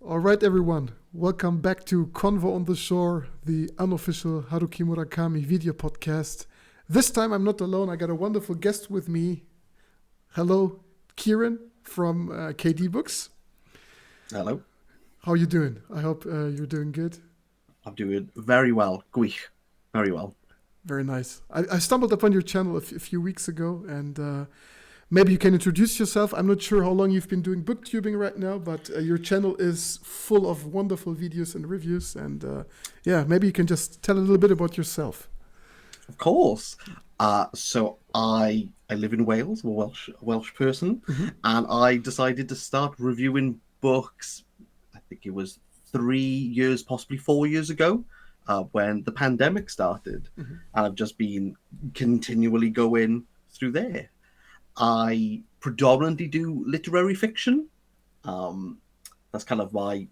All right, everyone. Welcome back to Convo on the Shore, the unofficial Haruki Murakami video podcast. This time I'm not alone. I got a wonderful guest with me. Hello, Kieran from KD Books. Hello. How are you doing? I hope you're doing good. I'm doing very well. Very well. Very nice. I stumbled upon your channel a few weeks ago, and maybe you can introduce yourself. I'm not sure how long you've been doing booktubing right now, but your channel is full of wonderful videos and reviews. And maybe you can just tell a little bit about yourself. Of course. So I live in Wales. I'm a Welsh person, and I decided to start reviewing books. I think it was 3 years, possibly 4 years ago, when the pandemic started, and I've just been continually going through there. I predominantly do literary fiction. That's kind of my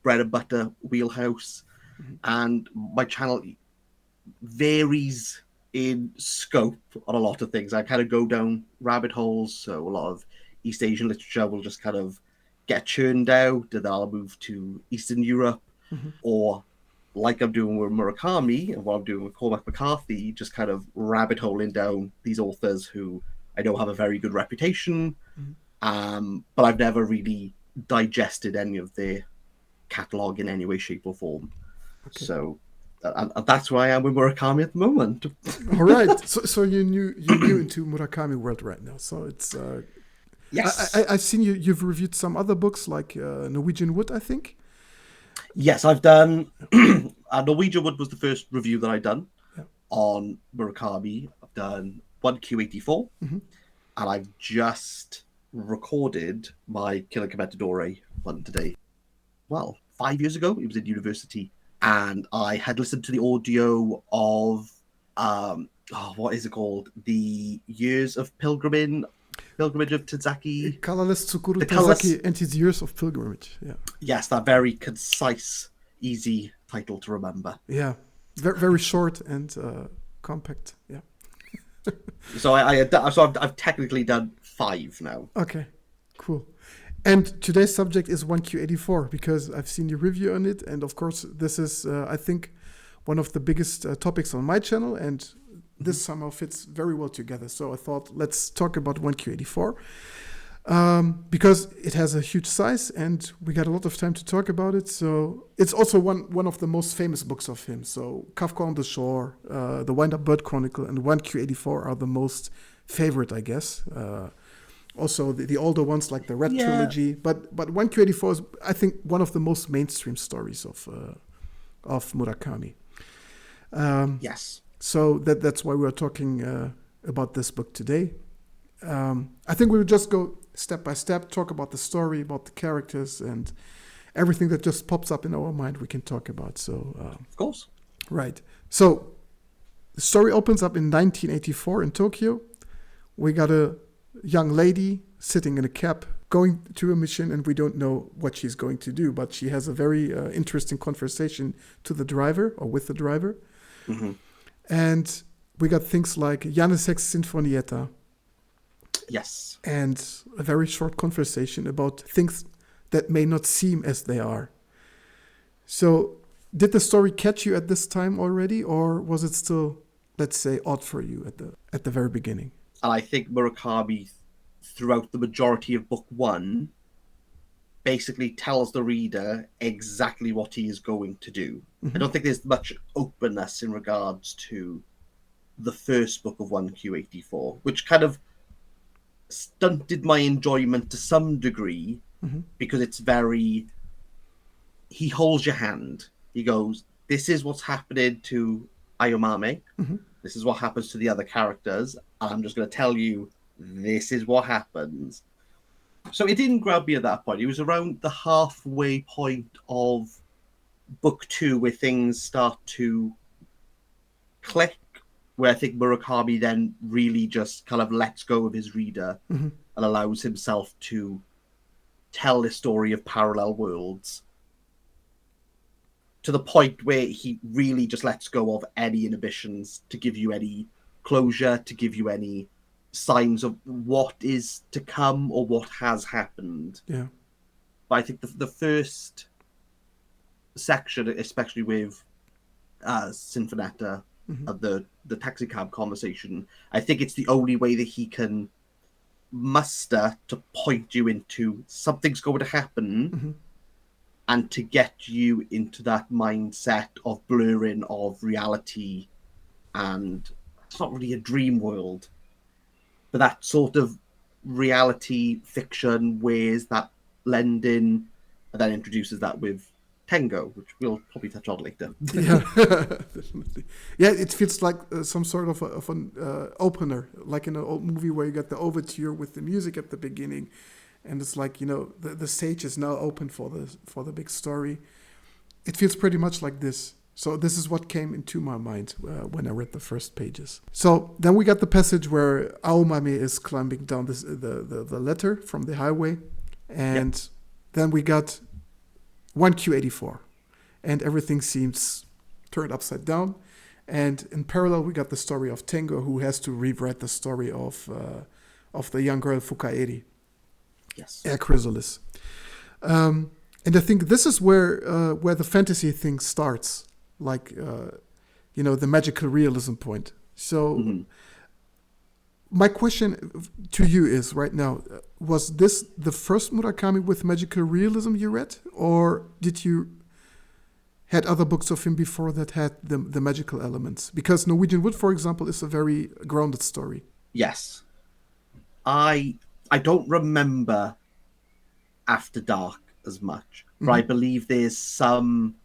bread and butter wheelhouse. And my channel varies in scope on a lot of things. I kind of go down rabbit holes. So a lot of East Asian literature will just kind of get churned out, and then I'll move to Eastern Europe, or like I'm doing with Murakami and what I'm doing with Cormac McCarthy, just kind of rabbit holing down these authors who I know have a very good reputation, but I've never really digested any of their catalogue in any way, shape, or form. Okay. So and that's where I am with Murakami at the moment. All right. So you're new into Murakami world right now. So it's yes. I've seen you've reviewed some other books like Norwegian Wood, I think. Yes, I've done. Norwegian Wood was the first review that I've done on Murakami. I've done 1Q84, and I've just recorded my Killer Commentatore one today. Well, 5 years ago, it was in university, and I had listened to the audio of what is it called? The Years of Pilgrimage of Tazaki. Colorless Tsukuru Tazaki and His Years of Pilgrimage. Yeah. Yes, that very concise, easy title to remember. Yeah, very, very short and compact. Yeah. So I've technically done 5 now. Okay, cool. And today's subject is 1Q84 because I've seen your review on it, and of course this is I think one of the biggest topics on my channel, and this somehow fits very well together. So I thought let's talk about 1Q84 because it has a huge size and we got a lot of time to talk about it. So it's also one of the most famous books of him. So Kafka on the Shore, The Wind-Up Bird Chronicle, and 1Q84 are the most favorite, I guess. Also the older ones like the Red Trilogy, but 1Q84 is, I think, one of the most mainstream stories of Murakami. Yes. So that's why we're talking about this book today. I think we will just go step by step, talk about the story, about the characters, and everything that just pops up in our mind we can talk about. So, of course. Right. So the story opens up in 1984 in Tokyo. We got a young lady sitting in a cab going to a mission, and we don't know what she's going to do, but she has a very interesting conversation to the driver or with the driver. And we got things like Janissek's Sinfonietta. Yes. And a very short conversation about things that may not seem as they are. So did the story catch you at this time already, or was it still, let's say, odd for you at the very beginning? And I think Murakami, throughout the majority of book 1, basically tells the reader exactly what he is going to do. I don't think there's much openness in regards to the first book of 1Q84, which kind of stunted my enjoyment to some degree because it's very... He holds your hand. He goes, this is what's happening to Ayomame. This is what happens to the other characters. And I'm just going to tell you, this is what happens. So it didn't grab me at that point. It was around the halfway point of book 2 where things start to click, where I think Murakami then really just kind of lets go of his reader and allows himself to tell this story of parallel worlds to the point where he really just lets go of any inhibitions to give you any closure, to give you any signs of what is to come or what has happened. Yeah. But I think the first section, especially with Sinfonetta, the taxi cab conversation, I think it's the only way that he can muster to point you into something's going to happen and to get you into that mindset of blurring of reality, and it's not really a dream world, but that sort of reality fiction ways that blend in, and then introduces that with Tango, which we'll probably touch on later. Yeah, definitely. Yeah, it feels like some sort of an opener, like in an old movie where you got the overture with the music at the beginning, and it's like, you know, the stage is now open for the big story. It feels pretty much like this. So this is what came into my mind when I read the first pages. So then we got the passage where Aomame is climbing down the ladder from the highway, and then we got 1Q84, and everything seems turned upside down. And in parallel, we got the story of Tengo, who has to rewrite the story of the young girl Fukaeri, Air Chrysalis. And I think this is where the fantasy thing starts, like you know, the magical realism point. So my question to you is right now, was this the first Murakami with magical realism you read, or did you had other books of him before that had the magical elements? Because Norwegian Wood, for example, is a very grounded story. Yes. I don't remember After Dark as much, but I believe there's some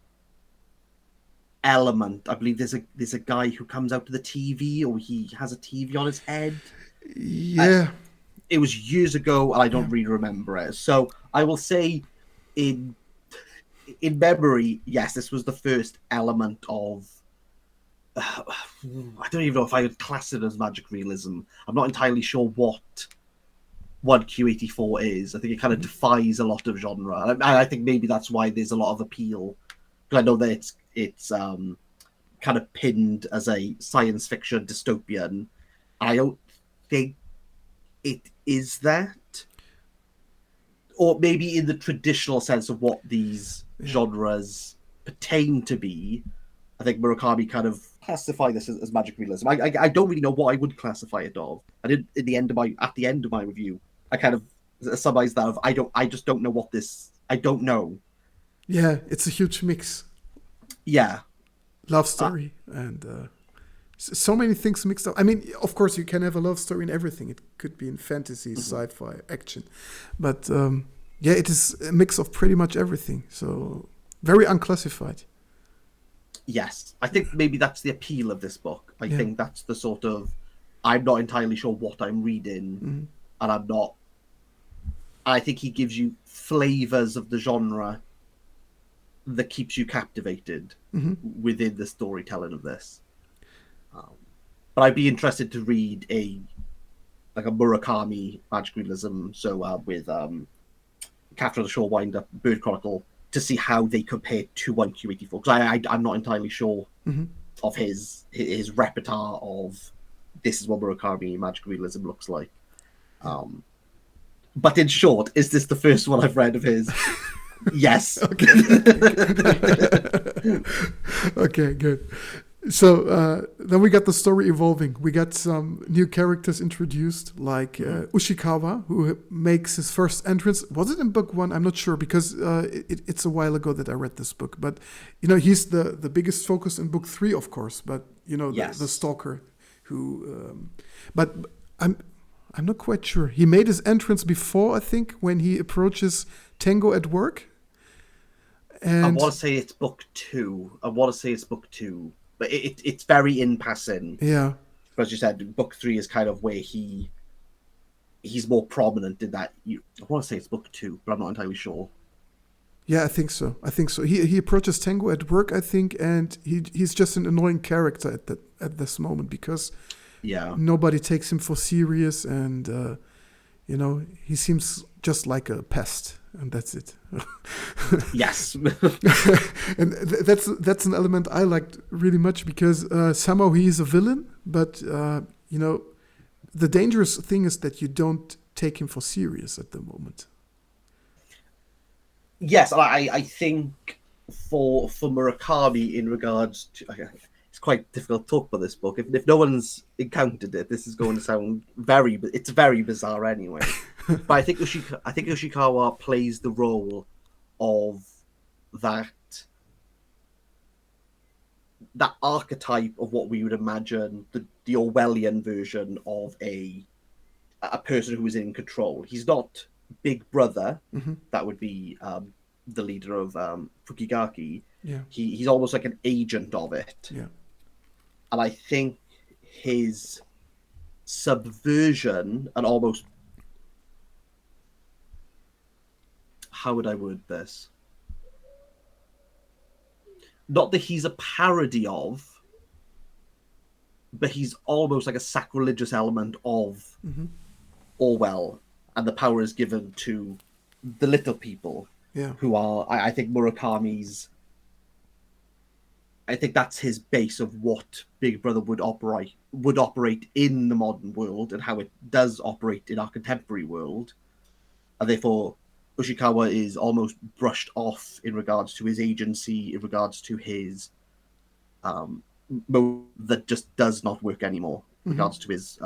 element. I believe there's a guy who comes out to the TV, or he has a TV on his head. Yeah. It was years ago, and I don't really remember it. So I will say, in memory, yes, this was the first element of. I don't even know if I would class it as magic realism. I'm not entirely sure what 1Q84 is. I think it kind of defies a lot of genre, and I think maybe that's why there's a lot of appeal. Because I know that it's kind of pinned as a science fiction dystopian. I don't think it is that, or maybe in the traditional sense of what these genres pertain to be. I think Murakami kind of classify this as magic realism. I don't really know what I would classify it of. I did at the end of my review, I kind of summarized that of I just don't know what this. I don't know. Yeah, it's a huge mix. Yeah, love story and so many things mixed up. I mean, of course, you can have a love story in everything. It could be in fantasy, sci-fi, action, but yeah, it is a mix of pretty much everything. So very unclassified. Yes, I think maybe that's the appeal of this book. I think that's the sort of, I'm not entirely sure what I'm reading, and I'm not. I think he gives you flavors of the genre that keeps you captivated within the storytelling of this. But I'd be interested to read a Murakami magic realism, so with Catherine the Shore Winder, Bird Chronicle, to see how they compare to 1Q84, because I'm not entirely sure of his repertoire of this is what Murakami magic realism looks like. But in short, is this the first one I've read of his? Yes. Okay, good. So then we got the story evolving. We got some new characters introduced, like Ushikawa, who makes his first entrance. Was it in book 1? I'm not sure, because it's a while ago that I read this book. But, you know, he's the biggest focus in book 3, of course. But, you know, the stalker who... but I'm not quite sure. He made his entrance before, I think, when he approaches Tango at work. And I want to say it's book 2. But it's very in passing. Yeah. As you said, book 3 is kind of where he's more prominent in that. I want to say it's book 2, but I'm not entirely sure. Yeah, I think so. He approaches Tango at work, I think, and he's just an annoying character at this moment, because nobody takes him for serious, and you know, he seems just like a pest, and that's it. Yes. And that's an element I liked really much because somehow he is a villain, but the dangerous thing is that you don't take him for serious at the moment. Yes, I think for Murakami in regards to, it's quite difficult to talk about this book. If no one's encountered it, this is going to sound it's very bizarre anyway. But I think Yoshikawa plays the role of that archetype of what we would imagine the Orwellian version of a person who is in control. He's not Big Brother. Mm-hmm. That would be the leader of Fukigaki. Yeah. He's almost like an agent of it. Yeah. And I think his subversion and almost, how would I word this? Not that he's a parody of, but he's almost like a sacrilegious element of Mm-hmm. Orwell, and the power is given to the little people. Yeah. Who are, I think Murakami's, I think that's his base of what Big Brother would operate in the modern world and how it does operate in our contemporary world. And therefore Yoshikawa is almost brushed off in regards to his agency, in regards to his mode that just does not work anymore, in regards to his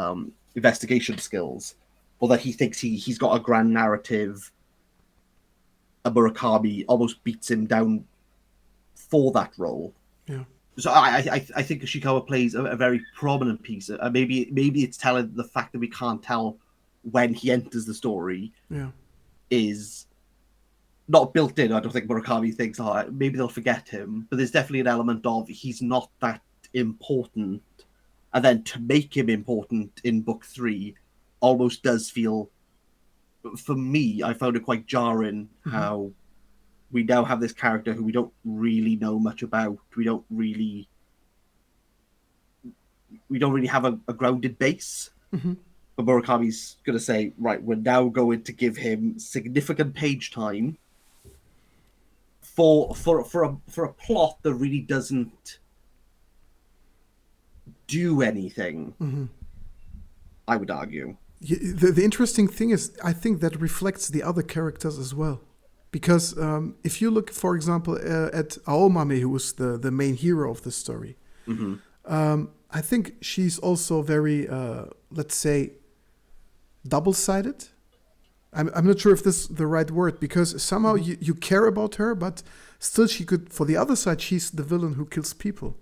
investigation skills, or that he thinks he's got a grand narrative. Murakami almost beats him down for that role. Yeah. So I think Yoshikawa plays a very prominent piece. Maybe it's telling the fact that we can't tell when he enters the story. Yeah. Is not built in. I don't think Murakami thinks, maybe they'll forget him. But there's definitely an element of he's not that important. And then to make him important in book 3 almost does feel, for me, I found it quite jarring how we now have this character who we don't really know much about. We don't really have a grounded base. Mm-hmm. But Murakami's going to say, right, we're now going to give him significant page time for a plot that really doesn't do anything. Mm-hmm. I would argue. The interesting thing is, I think that reflects the other characters as well. Because if you look, for example, at Aomame, who was the main hero of the story, I think she's also very, let's say, double-sided. I'm not sure if this is the right word, because somehow you care about her, but still she could, for the other side, she's the villain who kills people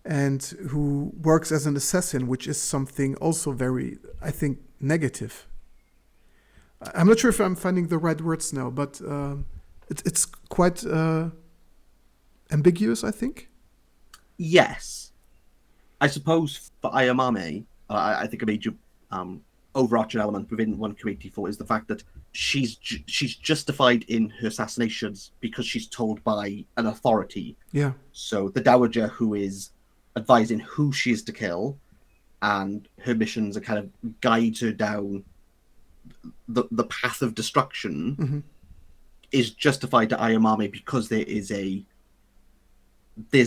and who works as an assassin, which is something also very, I think, negative. I'm not sure if I'm finding the right words now, but it's quite ambiguous, I think. Yes. I suppose for Ayamame, I think a major overarching element within 1Q84 is the fact that she's justified in her assassinations because she's told by an authority. Yeah. So the Dowager who is advising who she is to kill, and her missions are kind of guides her down the path of destruction, is justified to Ayamame because there's an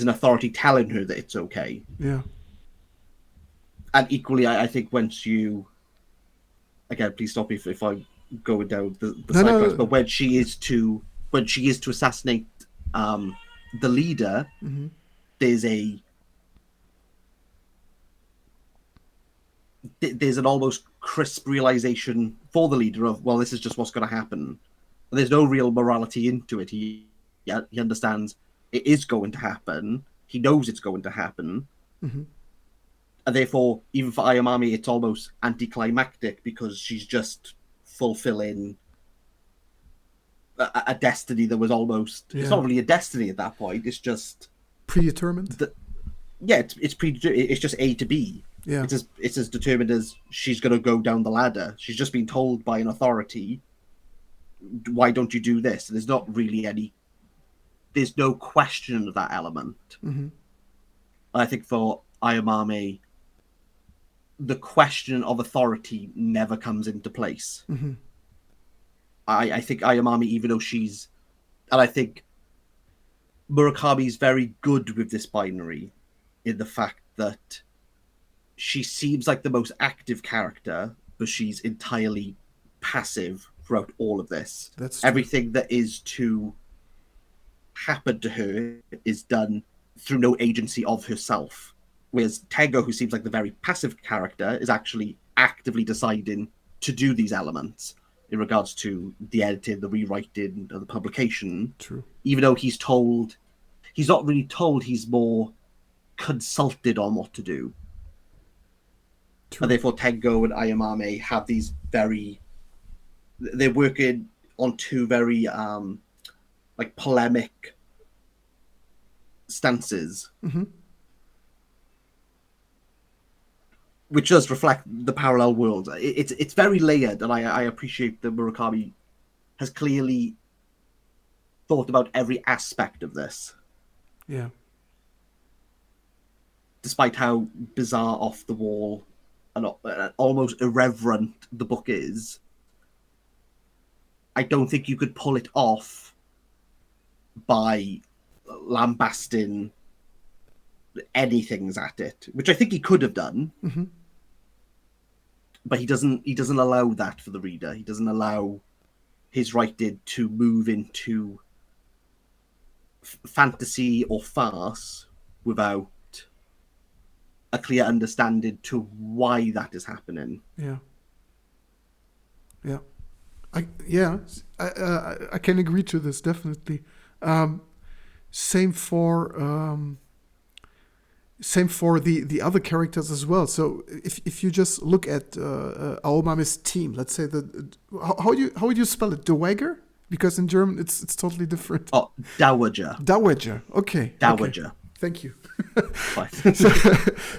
authority telling her that it's okay. Yeah. And equally, I think once you, again, please stop me if I'm going down the side tracks, but when she is to assassinate the leader, there's an almost crisp realization for the leader of, well, this is just what's going to happen. And there's no real morality into it. He understands it is going to happen. He knows it's going to happen. And therefore, even for Ayamami, it's almost anticlimactic because she's just fulfilling a destiny that was almost... Yeah. It's not really a destiny at that point. It's just... predetermined? It's just A to B. Yeah. It's as determined as she's going to go down the ladder. She's just been told by an authority, why don't you do this? And there's not really there's no question of that element. I think for Ayamame, the question of authority never comes into place. I think Ayamami, even though she's, and I think Murakami's very good with this binary in the fact that she seems like the most active character, but she's entirely passive throughout all of this. That's true. Everything that is to happen to her is done through no agency of herself. Whereas Tengo, who seems like the very passive character, is actually actively deciding to do these elements in regards to the editing, the rewriting, and the publication. True. Even though he's not really told, he's more consulted on what to do. True. And therefore Tengo and Ayamame have these they're working on two very like polemic stances, which does reflect the parallel world. It's very layered, and I appreciate that Murakami has clearly thought about every aspect of this. Yeah. Despite how bizarre, off the wall, and almost irreverent the book is, I don't think you could pull it off by lambasting anything at it, which I think he could have done. But he doesn't allow that for the reader. He doesn't allow his writing to move into fantasy or farce without a clear understanding to why that is happening. Yeah. I can agree to this, definitely. Same for the other characters as well. So if you just look at Aomame's team, let's say how would you spell it? Dowager? Because in German it's totally different. Oh, Dowager. Dowager. Okay. Dowager. Okay. Thank you.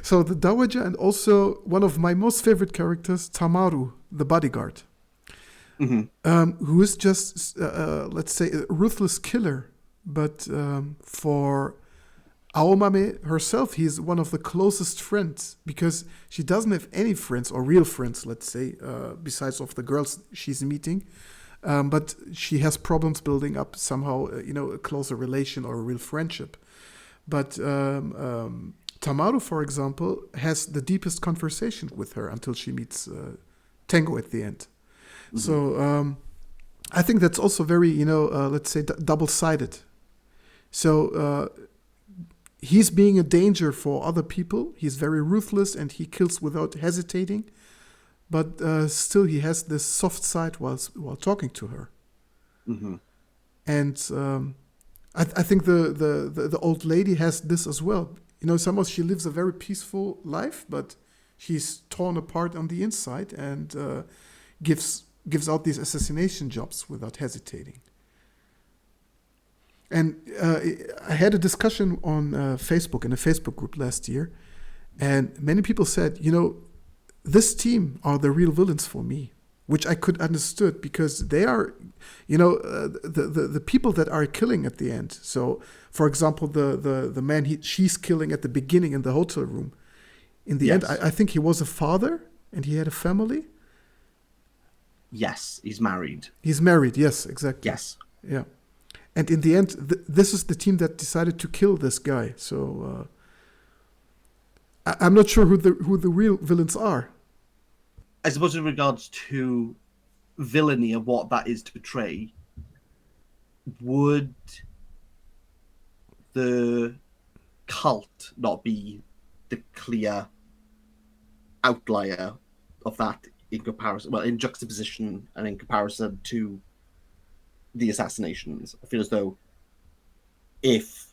So the Dowager, and also one of my most favorite characters, Tamaru, the bodyguard, who is just let's say a ruthless killer, but for Aomame herself, he's one of the closest friends, because she doesn't have any friends, or real friends, let's say, besides of the girls she's meeting. But she has problems building up somehow, a closer relation or a real friendship. But Tamaru, for example, has the deepest conversation with her until she meets Tengo at the end. So I think that's also very, let's say, double-sided. So he's being a danger for other people. He's very ruthless and he kills without hesitating. But still, he has this soft side while talking to her. And I think the old lady has this as well. Somehow she lives a very peaceful life, but she's torn apart on the inside and gives out these assassination jobs without hesitating. And I had a discussion on Facebook, in a Facebook group last year, and many people said, this team are the real villains for me, which I could understood, because they are, the people that are killing at the end. So, for example, the man she's killing at the beginning in the hotel room. In the end, I think he was a father and he had a family. Yes, he's married. He's married, yes, exactly. Yes. Yeah. And in the end, this is the team that decided to kill this guy. So I'm not sure who the real villains are. I suppose in regards to villainy and what that is to portray, would the cult not be the clear outlier of that in comparison, in juxtaposition and in comparison to the assassinations? I feel as though if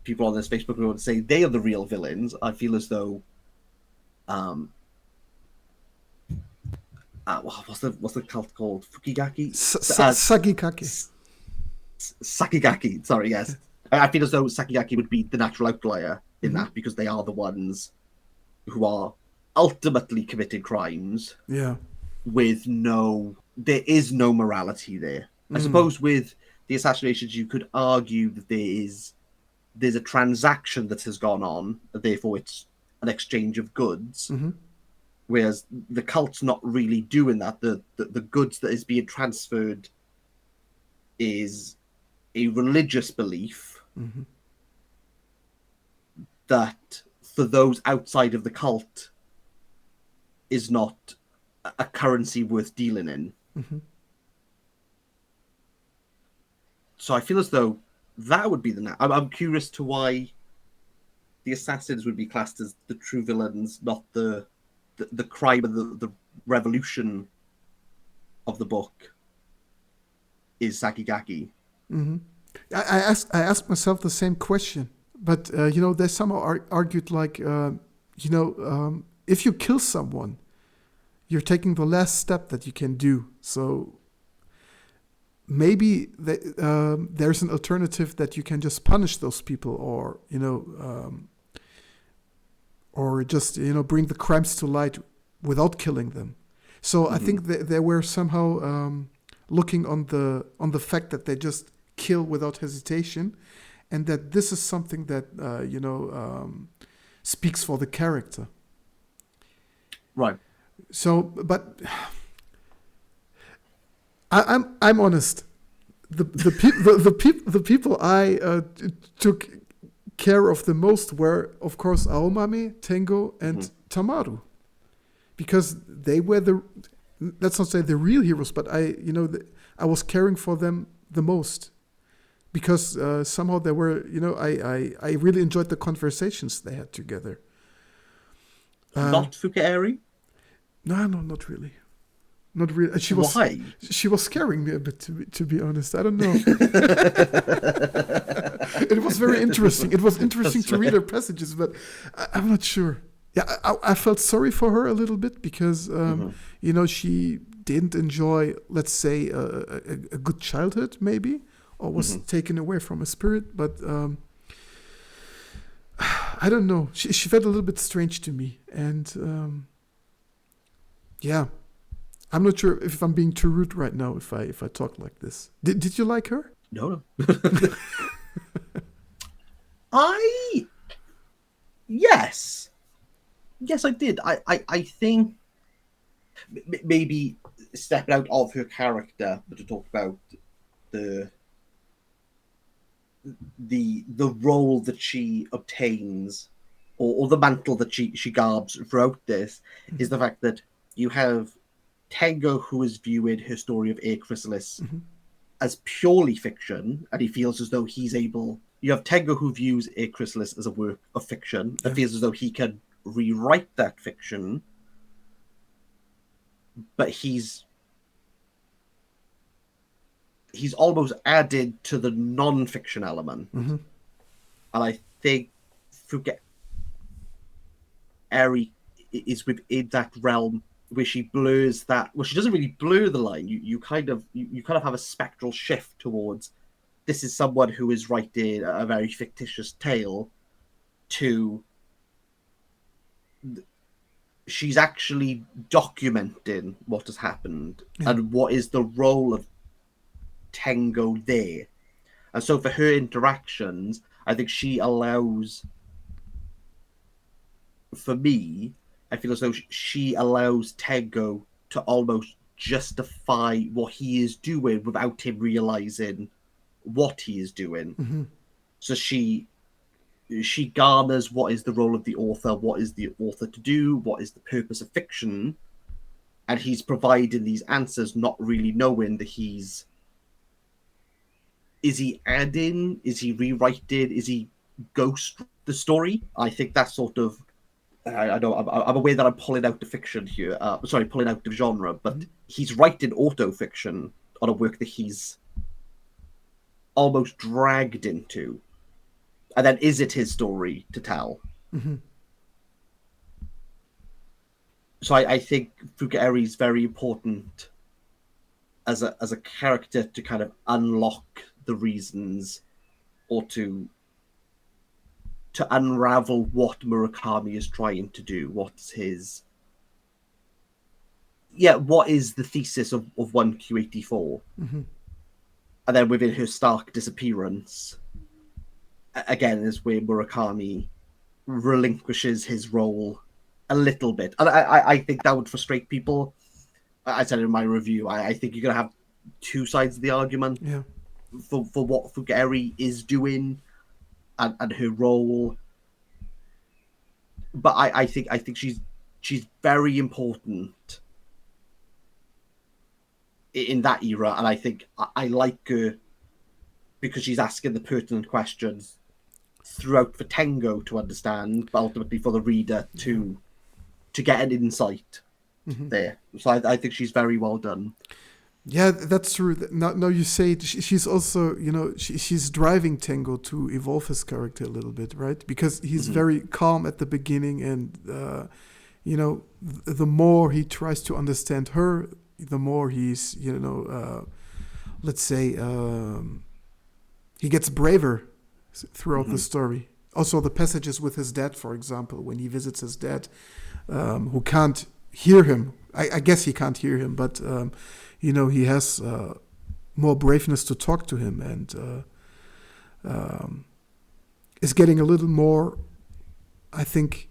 people on this Facebook group would say they are the real villains, I feel as though what's the cult called? Fukigaki? Sakigaki. Sakigaki, sorry, yes. I feel as though Sakigaki would be the natural outlier in that, because they are the ones who are ultimately committing crimes. Yeah. There is no morality there. I suppose with the assassinations, you could argue that there's a transaction that has gone on, therefore it's an exchange of goods. Whereas the cult's not really doing that. The goods that is being transferred is a religious belief that for those outside of the cult is not a currency worth dealing in. So I feel as though that would be the... I'm curious to why the assassins would be classed as the true villains, not the crime of the revolution of the book is Sakigaki. I asked myself the same question, but they somehow argued like, if you kill someone, you're taking the last step that you can do. So maybe there's an alternative that you can just punish those people, or just bring the crimes to light without killing them. So I think they were somehow looking on the fact that they just kill without hesitation, and that this is something that speaks for the character. Right. So, but I'm honest. The people I took care of the most were, of course, Aomame, Tengo, and Tamaru, because they were let's not say the real heroes, but I was caring for them the most, because somehow they were, I really enjoyed the conversations they had together. Not Fukaeri? No, not really. Not really. Why? She was scaring me a bit, to be honest. I don't know. It was very interesting. It was interesting to read her passages, but I'm not sure. Yeah, I felt sorry for her a little bit, because she didn't enjoy, let's say, a good childhood, maybe, or was taken away from a spirit. But I don't know. She felt a little bit strange to me, and yeah. I'm not sure if I'm being too rude right now if I talk like this. Did you like her? No. Yes, I did. I think maybe stepping out of her character, but to talk about the role that she obtains, or the mantle that she garbs throughout this, is the fact that you have Tengo, who is viewing her story of A Chrysalis as purely fiction, and he feels as though he's able... You have Tengo, who views A Chrysalis as a work of fiction, and feels as though he can rewrite that fiction, but he's almost added to the non-fiction element. And I think Fukaeri is within that realm where she blurs that. Well, she doesn't really blur the line. You kind of have a spectral shift towards, this is someone who is writing a very fictitious tale, to she's actually documenting what has happened and what is the role of Tengo there. And so for her interactions, I think she allows, for me, I feel as though she allows Tengo to almost justify what he is doing without him realizing what he is doing. So she garners what is the role of the author, what is the author to do, what is the purpose of fiction, and he's providing these answers, not really knowing that is he adding, is he rewriting, is he ghost the story? I think that's sort of... I know I'm aware that I'm pulling out the fiction here. Pulling out the genre, but he's writing auto-fiction on a work that he's almost dragged into. And then is it his story to tell? So I think Fukaeri is very important as a character to kind of unlock the reasons, or to unravel what Murakami is trying to do. What's his... what is the thesis of 1Q84? And then within her stark disappearance, again, is where Murakami relinquishes his role a little bit. And I think that would frustrate people. I said in my review, I think you're going to have two sides of the argument. for what Fugeri is doing and her role. But I think she's very important in that era, and I think I like her because she's asking the pertinent questions throughout for Tengo to understand, but ultimately for the reader to get an insight there. So I think she's very well done. Yeah, that's true. Now you say it, she's also, she's driving Tengo to evolve his character a little bit, right? Because he's very calm at the beginning, and the more he tries to understand her, the more he's, let's say, he gets braver throughout the story. Also, the passages with his dad, for example, when he visits his dad, who can't hear him. I guess he can't hear him, but he has more braveness to talk to him, and is getting a little more, I think,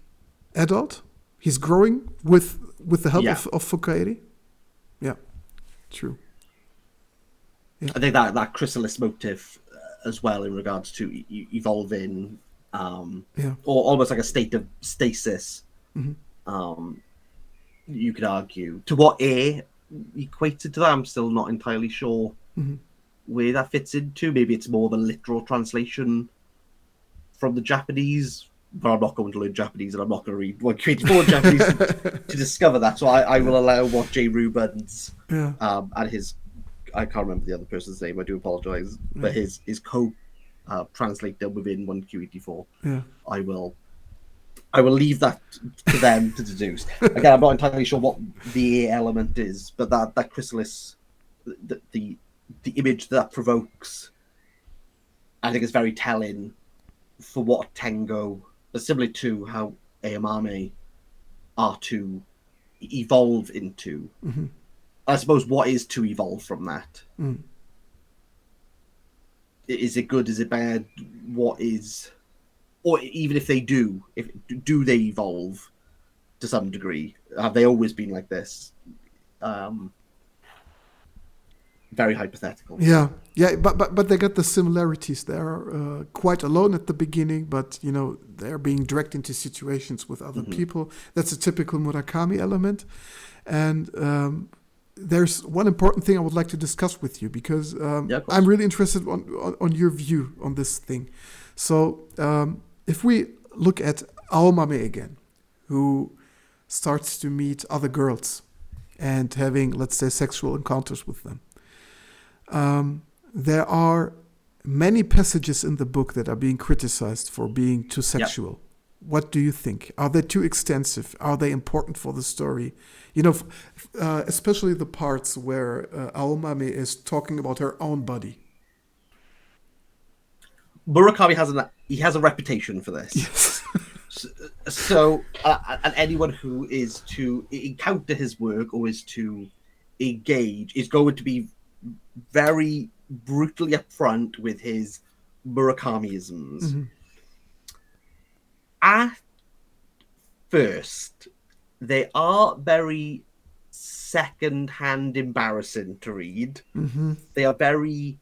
adult. He's growing with the help of Fukaheri. Yeah, true. Yeah. I think that chrysalis motive as well in regards to evolving, or almost like a state of stasis. You could argue to what equated to that. I'm still not entirely sure where that fits into. Maybe it's more of a literal translation from the Japanese, but I'm not going to learn Japanese, and I'm not going to read 1Q84 Japanese to discover that. So I will allow what J. Rubens and his, I can't remember the other person's name, I do apologize, but his co-translator within 1Q84. I will leave that to them to deduce. Again, I'm not entirely sure what the element is, but that chrysalis, the image that provokes, I think is very telling for what Tengo, similar to how Ayamame are to evolve into. I suppose what is to evolve from that? Is it good? Is it bad? What is... Or even if they do they evolve to some degree? Have they always been like this? Very hypothetical. Yeah, but they got the similarities. They're quite alone at the beginning, but they're being dragged into situations with other people. That's a typical Murakami element. And there's one important thing I would like to discuss with you, because I'm really interested on your view on this thing. So if we look at Aomame again, who starts to meet other girls and having, let's say, sexual encounters with them, there are many passages in the book that are being criticized for being too sexual. What do you think? Are they too extensive? Are they important for the story? Especially the parts where Aomame is talking about her own body. Murakami has a reputation for this. Yes. So and anyone who is to encounter his work or is to engage is going to be very brutally upfront with his Murakamiisms. At first, they are very second-hand embarrassing to read. They are very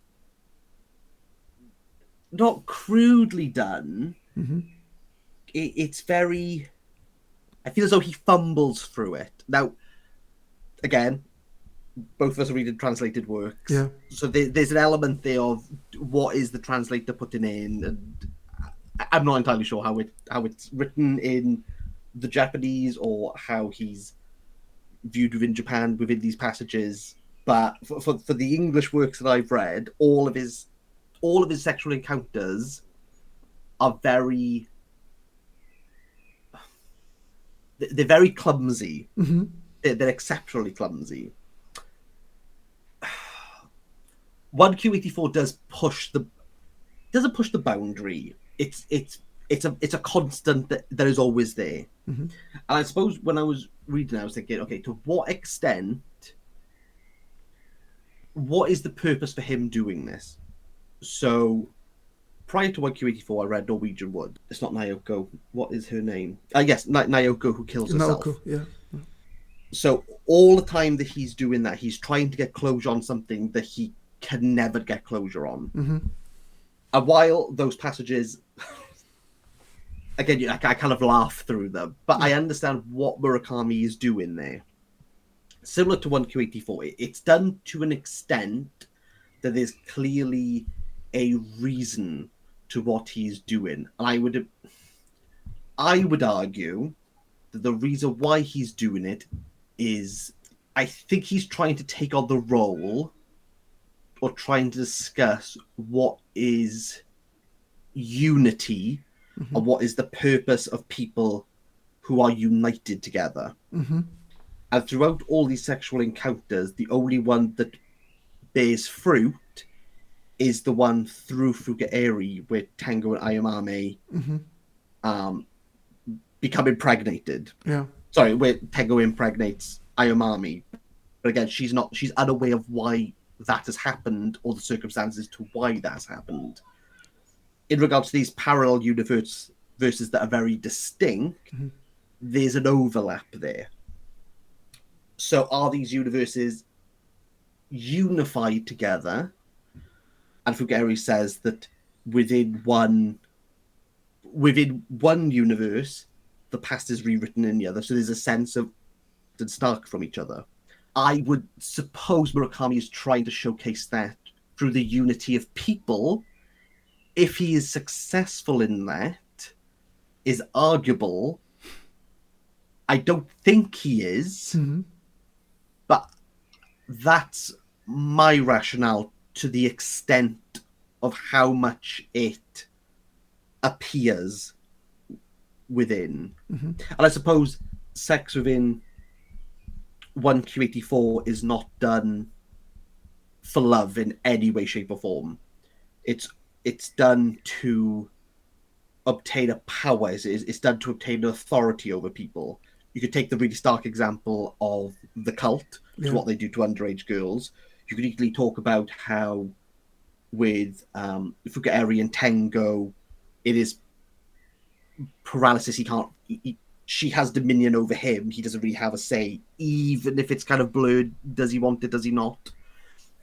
not crudely done. It's very... I feel as though he fumbles through it. Now, again, both of us are reading translated works. Yeah. So there's an element there of what is the translator putting in, and I'm not entirely sure how it's written in the Japanese or how he's viewed within Japan within these passages. But for the English works that I've read, all of his sexual encounters are very... They're very clumsy. They're exceptionally clumsy. 1Q84 doesn't push the boundary. It's a constant that is always there. And I suppose when I was reading, I was thinking, okay, to what extent, what is the purpose for him doing this? So prior to 1Q84, I read Norwegian Wood. It's not Naoko. What is her name? Yes, Naoko, who kills herself. Naoko, yeah. So all the time that he's doing that, he's trying to get closure on something that he can never get closure on. Mm-hmm. And while those passages, again, I kind of laugh through them, but I understand what Murakami is doing there. Similar to 1Q84, it's done to an extent that there's clearly a reason to what he's doing. And I would argue that the reason why he's doing it is, I think he's trying to take on the role, or trying to discuss what is unity, Mm-hmm. and what is the purpose of people who are united together. Mm-hmm. And throughout all these sexual encounters, the only one that bears fruit is the one through Fukaeri, where Tango and Ayamame Mm-hmm. become impregnated. Yeah. Sorry, where Tango impregnates Ayamame. But again, she's unaware of why that has happened, or the circumstances to why that has happened. In regards to these parallel universes that are very distinct, Mm-hmm. there's an overlap there. So are these universes unified together? And Fukaeri says that within one universe, the past is rewritten in the other. So there's a sense of stark from each other. I would suppose Murakami is trying to showcase that through the unity of people. If he is successful in that, is arguable. I don't think he is, Mm-hmm. but that's my rationale to the extent of how much it appears within. Mm-hmm. And I suppose sex within 1Q84 is not done for love in any way, shape, or form. It's done to obtain a power. It's done to obtain an authority over people. You could take the really stark example of the cult, which is what they do to underage girls. You could equally talk about how with Fukaeri and Tengo, it is paralysis. She has dominion over him. He doesn't really have a say, even if it's kind of blurred. Does he want it? Does he not?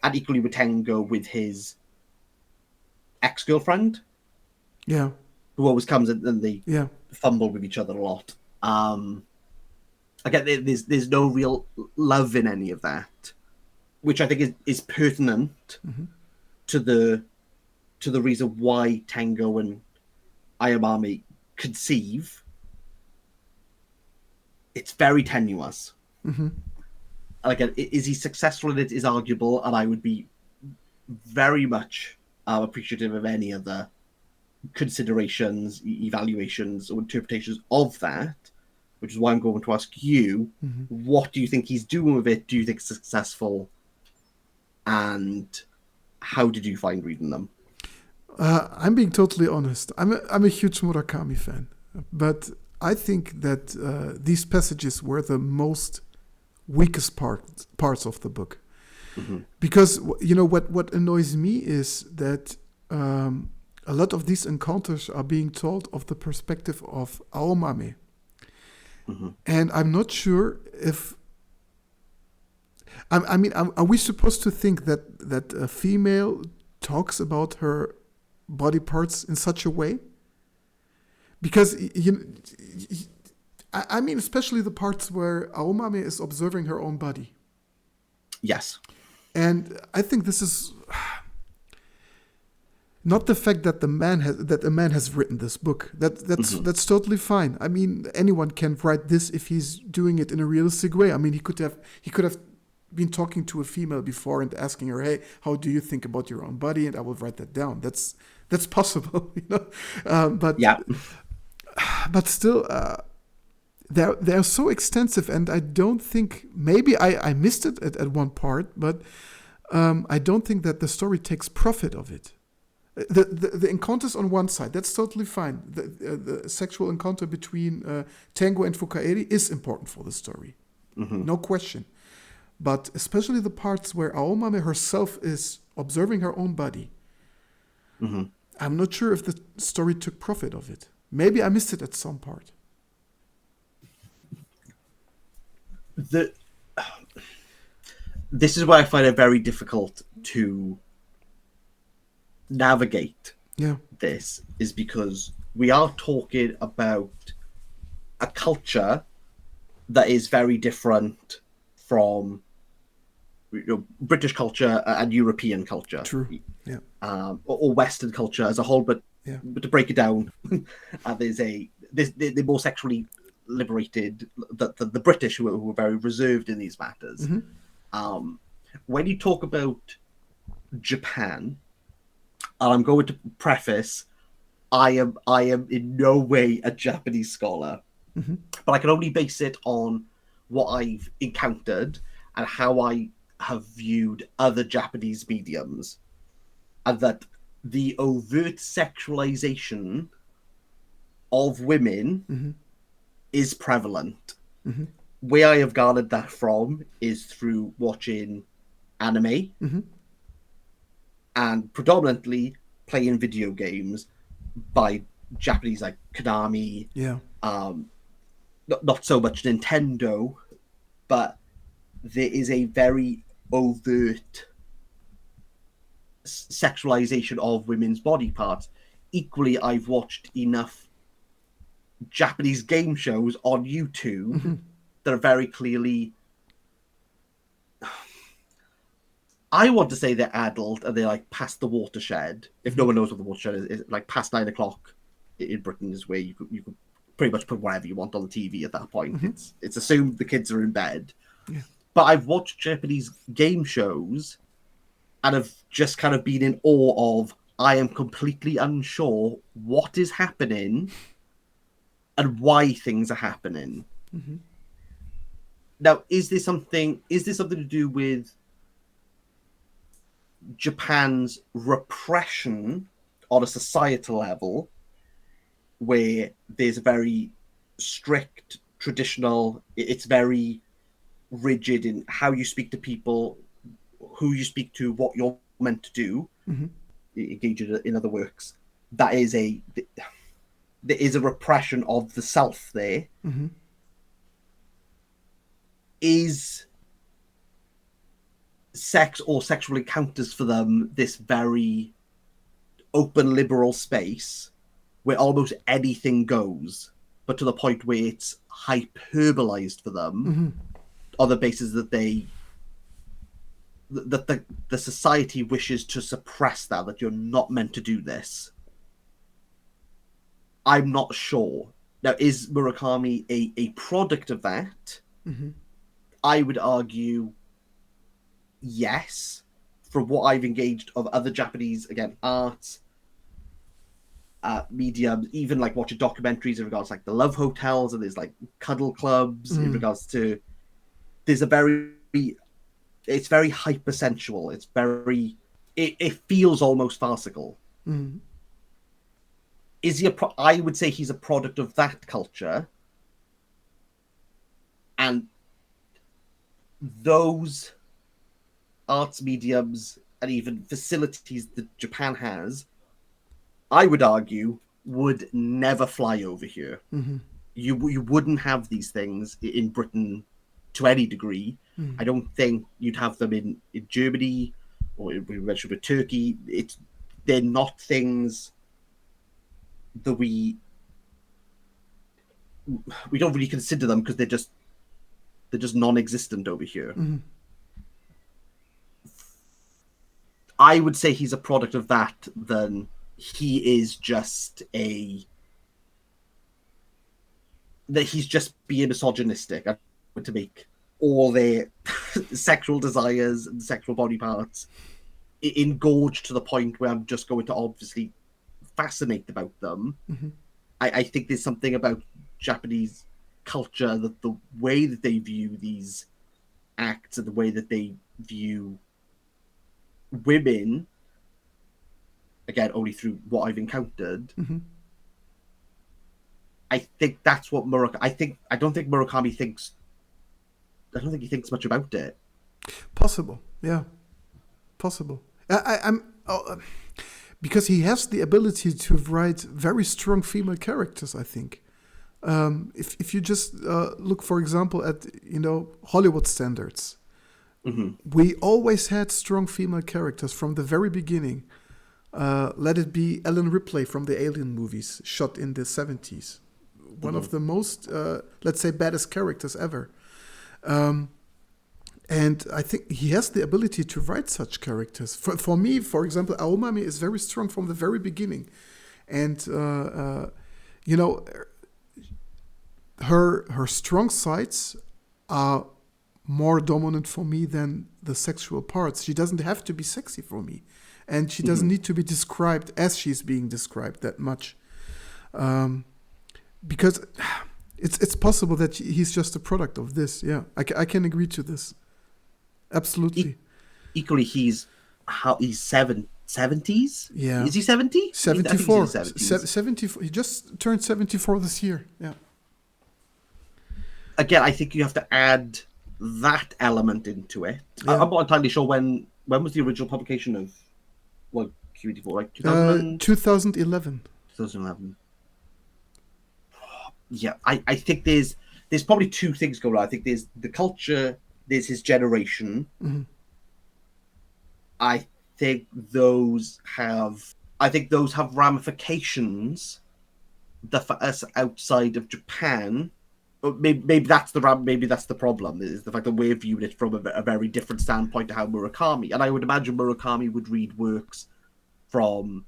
And equally with Tengo, with his ex-girlfriend, Yeah. who always comes in and they Yeah. fumble with each other a lot. Again, there's no real love in any of that, which I think is pertinent to the reason why Tango and Ayamame conceive. It's very tenuous. Mm-hmm. And again, is he successful in it is arguable, and I would be very much appreciative of any other considerations, evaluations, or interpretations of that, which is why I'm going to ask you, what do you think he's doing with it? Do you think it's successful? And how did you find reading them? I'm being totally honest. I'm a huge Murakami fan, but I think that these passages were the most weakest parts of the book, because what annoys me is that a lot of these encounters are being told of the perspective of Aomame, and I'm not sure if. I mean, are we supposed to think that a female talks about her body parts in such a way? Because I mean, especially the parts where Aomame is observing her own body. Yes. And I think this is not the fact that a man has written this book. That's totally fine. I mean, anyone can write this if he's doing it in a realistic way. I mean, he could have been talking to a female before and asking her, "Hey, how do you think about your own body?" And I will write that down. That's possible, but yeah. But still, they're so extensive, and I don't think, maybe I missed it at one part, but I don't think that the story takes profit of it. The encounters on one side, that's totally fine. The sexual encounter between Tango and Fukaeri is important for the story, no question. But especially the parts where Aomame herself is observing her own body, I'm not sure if the story took profit of it. Maybe I missed it at some part. This is why I find it very difficult to navigate Yeah. this is because we are talking about a culture that is very different from British culture and European culture, True. Yeah. or Western culture as a whole. But Yeah. to break it down, they're more sexually liberated. The British who were very reserved in these matters. When you talk about Japan, and I'm going to preface, I am in no way a Japanese scholar, but I can only base it on what I've encountered and how I have viewed other Japanese mediums, and that the overt sexualization of women is prevalent. Where I have garnered that from is through watching anime and predominantly playing video games by Japanese, like Konami. Yeah. Not so much Nintendo, but there is a very overt sexualization of women's body parts. Equally, I've watched enough Japanese game shows on YouTube that are very clearly, I want to say they're adult and they're like past the watershed. If no one knows what the watershed is like past 9 o'clock in Britain is where you could pretty much put whatever you want on the TV at that point. It's assumed the kids are in bed. Yeah. But I've watched Japanese game shows and have just kind of been in awe of, I am completely unsure what is happening and why things are happening. Now, is this something to do with Japan's repression on a societal level, where there's a very strict, traditional, it's very rigid in how you speak to people, who you speak to, what you're meant to do, engage in other works. There is a repression of the self there. Is sex or sexual encounters for them this very open, liberal space where almost anything goes, but to the point where it's hyperbolized for them on the basis that the society wishes to suppress that you're not meant to do this. I'm not sure. Now, is Murakami a product of that? I would argue yes, from what I've engaged of other Japanese, again, art, mediums, even like watching documentaries in regards to like the love hotels, and there's like cuddle clubs in regards to, there's a very, it's very hypersensual. It's very, it feels almost farcical. Is he I would say he's a product of that culture, and those arts mediums and even facilities that Japan has, I would argue, would never fly over here. You wouldn't have these things in Britain to any degree. I don't think you'd have them in Germany, or we mentioned with Turkey. They're not things that we don't really consider them, because they're just non-existent over here. I would say he's a product of that, than he is just that he's just being misogynistic to make all their sexual desires and sexual body parts engorged to the point where I'm just going to obviously fascinate about them. I think there's something about Japanese culture, that the way that they view these acts and the way that they view women, again, only through what I've encountered, I think that's what I don't think Murakami thinks. I don't think he thinks much about it. Possible, yeah, possible. I'm because he has the ability to write very strong female characters. I think if you just look, for example, at Hollywood standards, we always had strong female characters from the very beginning. let it be Ellen Ripley from the Alien movies, shot in the 70s. One of the most, let's say, baddest characters ever. And I think he has the ability to write such characters. For me, for example, Aomami is very strong from the very beginning. And, you know, her strong sides are more dominant for me than the sexual parts. She doesn't have to be sexy for me. And she doesn't need to be described as she's being described that much. Because it's possible that he's just a product of this. Yeah, I can agree to this. Absolutely. Equally, he's 70s? Yeah. Is he 70? 74. I think he's in his 70s. 74. He just turned 74 this year. Yeah. Again, I think you have to add that element into it. Yeah. I'm not entirely sure when was the original publication of Q84, like 2011. 2011. Yeah, I think there's probably two things going on. I think there's the culture, there's his generation. Mm-hmm. I think those have ramifications that for us outside of Japan, maybe that's the problem, is the fact that we're viewing it from a very different standpoint to how Murakami. And I would imagine Murakami would read works from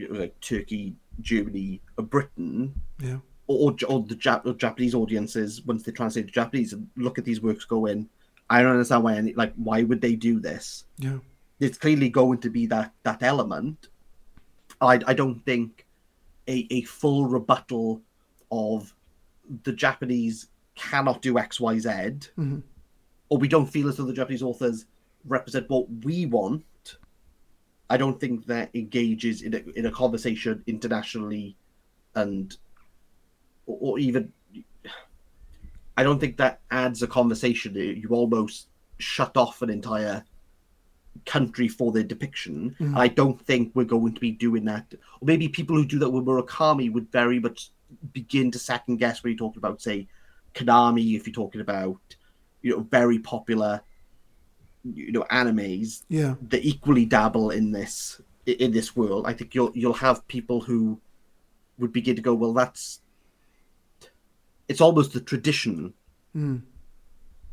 like Turkey, Germany, or Britain. Yeah. Or the Japanese audiences, once they translate to Japanese and look at these works, go in, I don't understand why would they do this? Yeah. There's clearly going to be that element. I don't think a full rebuttal of the Japanese cannot do X, Y, Z, Mm-hmm. or we don't feel as though the Japanese authors represent what we want. I don't think that engages in a conversation internationally, and or even, I don't think that adds a conversation. You almost shut off an entire country for their depiction. Mm-hmm. I don't think we're going to be doing that. Or maybe people who do that with Murakami would very much begin to second guess when you're talking about, say, Konami, if you're talking about, very popular, animes. Yeah. That equally dabble in this world. I think you'll have people who would begin to go, well, it's almost the tradition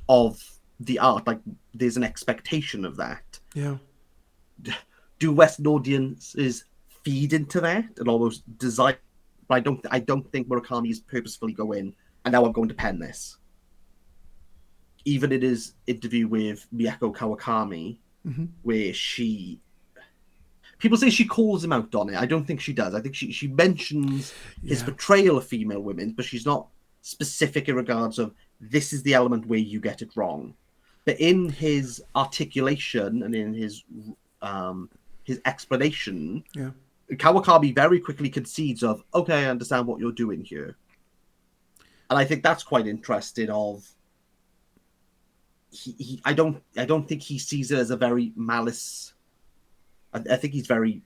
of the art. Like, there's an expectation of that. Yeah. Do Western audiences feed into that and almost design? But I don't think Murakami is purposefully going, and now I'm going to pen this. Even in his interview with Miyako Kawakami, where people say she calls him out on it. I don't think she does. I think she mentions his portrayal of female women, but she's not specific in regards of, this is the element where you get it wrong. But in his articulation and in his explanation, Kawakami very quickly concedes of, okay, I understand what you're doing here. And I think that's quite interesting. I don't think he sees it as a very malice. I think he's very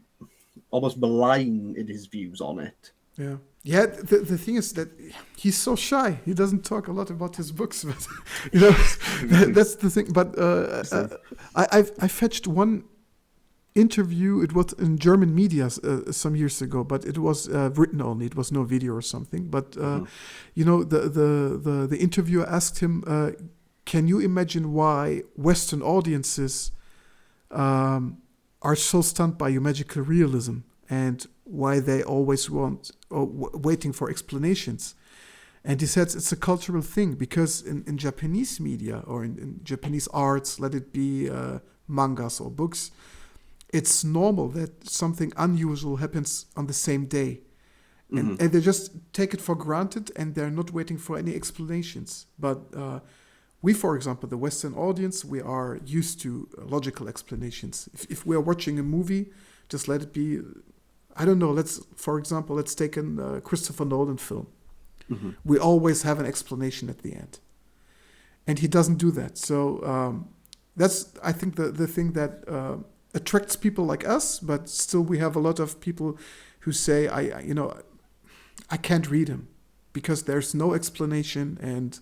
almost malign in his views on it. Yeah. Yeah, the thing is that he's so shy. He doesn't talk a lot about his books, but that's the thing. But I fetched one interview. It was in German media some years ago, but it was written only. It was no video or something. But the interviewer asked him, "Can you imagine why Western audiences are so stunned by your magical realism and why they always waiting for explanations?" And he says it's a cultural thing, because in Japanese media or in Japanese arts, let it be mangas or books, it's normal that something unusual happens on the same day. And they just take it for granted and they're not waiting for any explanations. But we, for example, the Western audience, we are used to logical explanations. If we are watching a movie, just let it be, I don't know, let's take a Christopher Nolan film. We always have an explanation at the end. And he doesn't do that. So that's, I think, the thing that attracts people like us, but still we have a lot of people who say, I can't read him because there's no explanation, and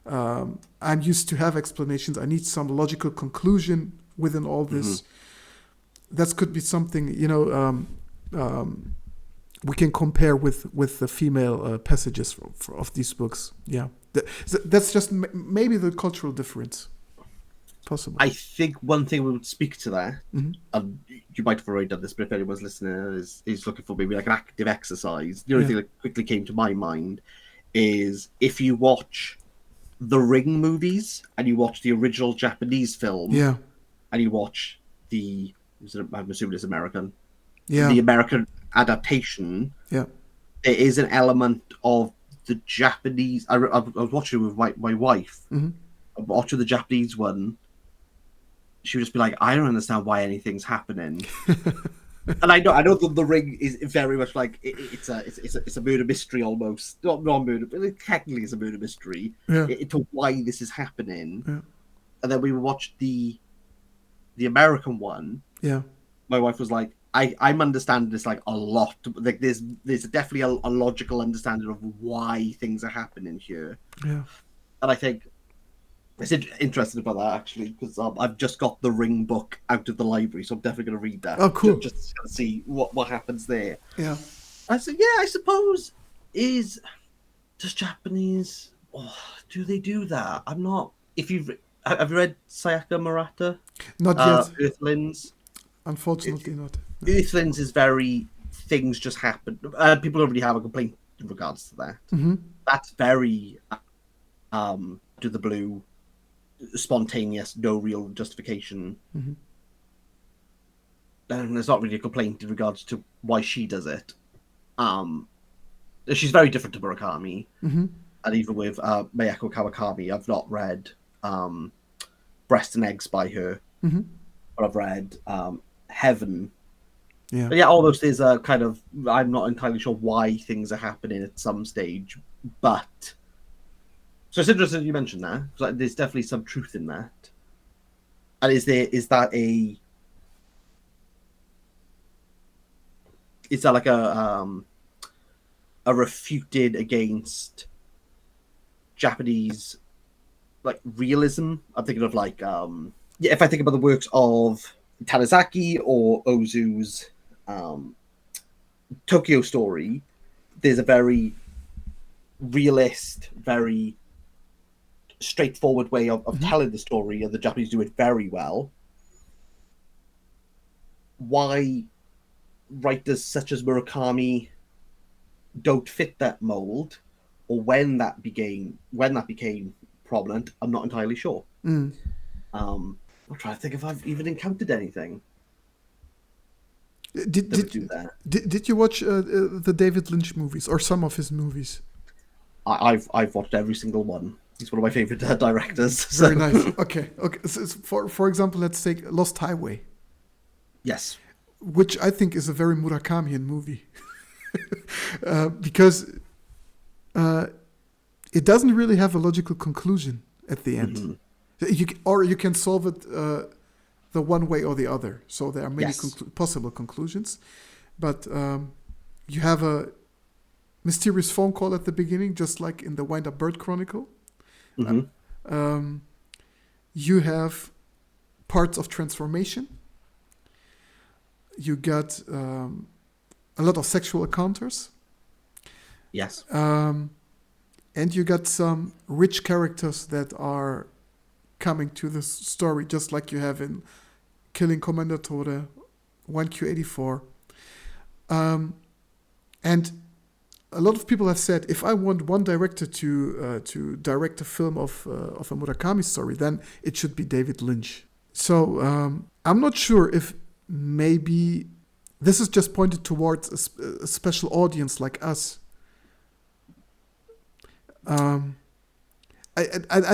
I'm used to have explanations. I need some logical conclusion within all this. that could be something, we can compare with the female passages of these books. Yeah, that's just maybe the cultural difference. Possible. I think one thing we would speak to that, Mm-hmm. and you might have already done this, but if anyone's listening is looking for maybe like an active exercise, the only thing that quickly came to my mind is if you watch the Ring movies and you watch the original Japanese film, and you watch I'm assuming it's American, the American adaptation, there is an element of the Japanese. I was watching it with my wife. Mm-hmm. Watching the Japanese one, she would just be like, I don't understand why anything's happening. And I know the Ring is very much like it's a murder mystery almost, not murder, but it technically it's a murder mystery into why this is happening. And then we watched the American one. My wife was like, I'm understanding this like a lot. Like there's definitely a logical understanding of why things are happening here. And I think it's interesting about that actually, because I've just got the Ring book out of the library, so I'm definitely going to read that. Oh, cool! Just to see what happens there. I said, I suppose does Japanese? Oh, do they do that? I'm not. Have you read Sayaka Murata? Not yet. Earthlings. Unfortunately, not. No. Earthlings is very things just happen. People don't really have a complaint in regards to that. Mm-hmm. That's very to the blue. Spontaneous, no real justification. Mm-hmm. And there's not really a complaint in regards to why she does it. She's very different to Murakami, and even with Mayako Kawakami, I've not read Breast and Eggs by her, but I've read Heaven. But all those things are kind of, I'm not entirely sure why things are happening at some stage, but. So it's interesting you mentioned that. Like, there's definitely some truth in that. And is that like a refuted against Japanese like realism? I'm thinking of like if I think about the works of Tanizaki or Ozu's Tokyo Story, there's a very realist, very straightforward way of telling the story, and the Japanese do it very well. Why writers such as Murakami don't fit that mold, or when that became prominent, I'm not entirely sure. I'm trying to think if I've even encountered anything. Did you watch the David Lynch movies or some of his movies? I've watched every single one. He's one of my favorite directors. So. Very nice. Okay. So for example, let's take Lost Highway. Yes. Which I think is a very Murakamian movie, because it doesn't really have a logical conclusion at the end. You can solve it the one way or the other. So there are many possible conclusions, but you have a mysterious phone call at the beginning, just like in the Wind Up Bird Chronicle. You have parts of transformation. You got a lot of sexual encounters. Yes. And you got some rich characters that are coming to the story, just like you have in Killing Commander Tore, 1Q84. And a lot of people have said, if I want one director to direct a film of a Murakami story, then it should be David Lynch. So I'm not sure if maybe this is just pointed towards a special audience like us. I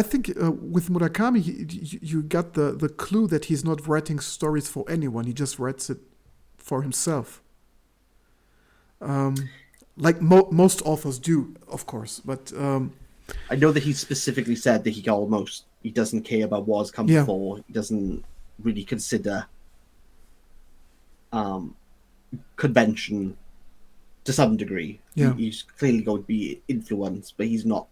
think with Murakami, you got the clue that he's not writing stories for anyone. He just writes it for himself. Like most authors do, of course. But I know that he specifically said that he doesn't care about what has come before. He doesn't really consider convention to some degree. He's clearly going to be influenced, but he's not.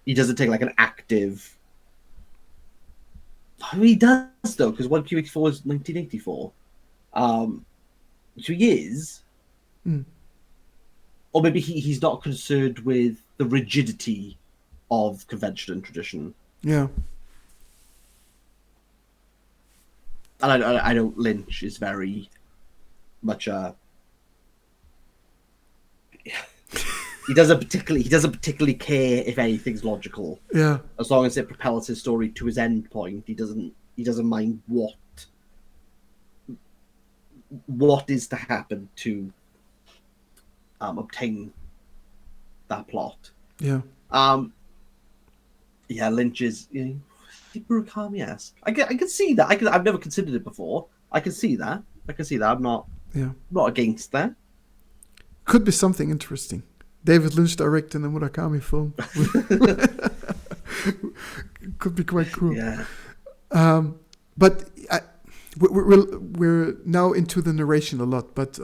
He doesn't take like an active I mean, he does though, because 1Q84 is 1984. So he is, Mm. or maybe he's not concerned with the rigidity of convention and tradition. Yeah. And I know Lynch is very much a. He doesn't particularly care if anything's logical, Yeah. as long as it propels his story to his end point. He doesn't mind what is to happen to obtain that plot. Yeah. Um, yeah, Lynch is Murakami-esque. I can see that. I've never considered it before. I can see that. I'm Yeah. not against that. Could be something interesting. David Lynch directing a Murakami film. Could be quite cool. Yeah. But we're now into the narration a lot. But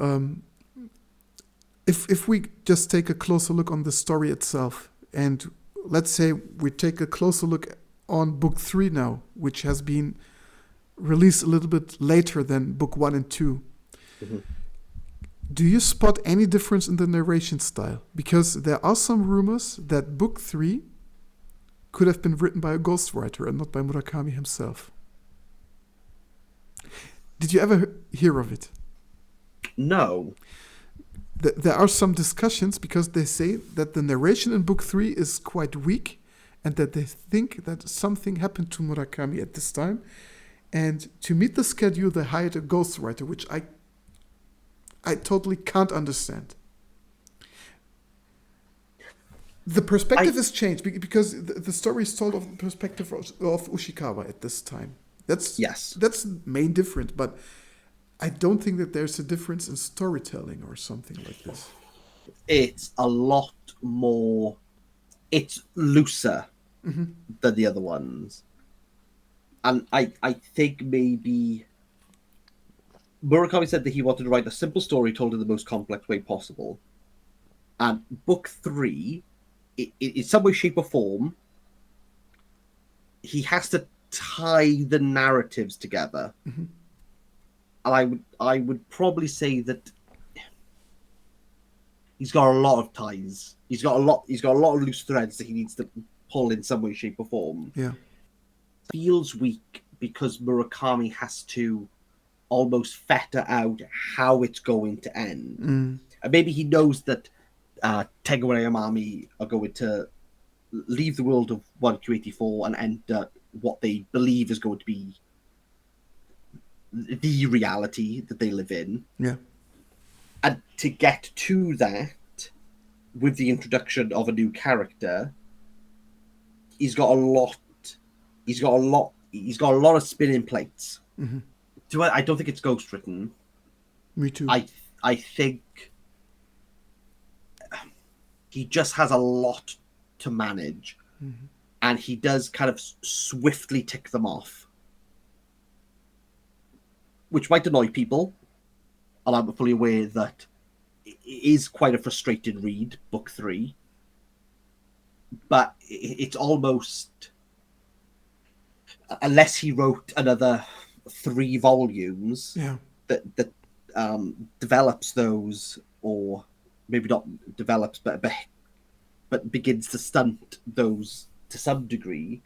if we just take a closer look on the story itself, and let's say we take a closer look on book 3 now, which has been released a little bit later than book 1 and 2. Mm-hmm. Do you spot any difference in the narration style? Because there are some rumors that book 3 could have been written by a ghostwriter and not by Murakami himself. Did you ever hear of it? No. There are some discussions because they say that the narration in book 3 is quite weak and that they think that something happened to Murakami at this time. And to meet the schedule, they hired a ghostwriter, which I totally can't understand. The perspective is changed because the story is told of the perspective of Ushikawa at this time. That's the main difference, but I don't think that there's a difference in storytelling or something like this. It's a lot more. It's looser than the other ones, and I think maybe Murakami said that he wanted to write a simple story told in the most complex way possible. And book 3, in some way, shape, or form, he has to tie the narratives together. Mm-hmm. And I would probably say that he's got a lot of ties. He's got a lot of loose threads that he needs to pull in some way, shape, or form. Yeah. It feels weak because Murakami has to almost fetter out how it's going to end. Mm. And maybe he knows that Tegawara Yamami are going to leave the world of 1Q84 and enter what they believe is going to be the reality that they live in. Yeah. And to get to that with the introduction of a new character, he's got a lot of spinning plates. Mm-hmm. I don't think it's ghost written. Me too. I think he just has a lot to manage, and he does kind of swiftly tick them off, which might annoy people. And I'm fully aware that it is quite a frustrated read, book 3. But it's almost, unless he wrote another 3 volumes, Yeah. that develops those, or maybe not develops, but begins to stunt those to some degree.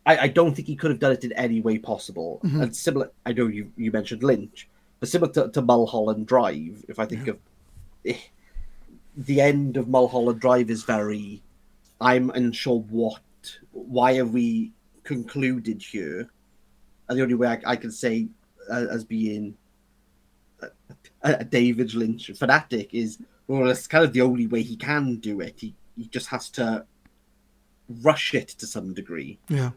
I don't think he could have done it in any way possible. Mm-hmm. And similar, I know you mentioned Lynch, but similar to Mulholland Drive, if I think of the end of Mulholland Drive is very, I'm unsure why have we concluded here? And the only way I can say as being a David Lynch fanatic is, well, it's kind of the only way he can do it. He just has to rush it to some degree. Yeah.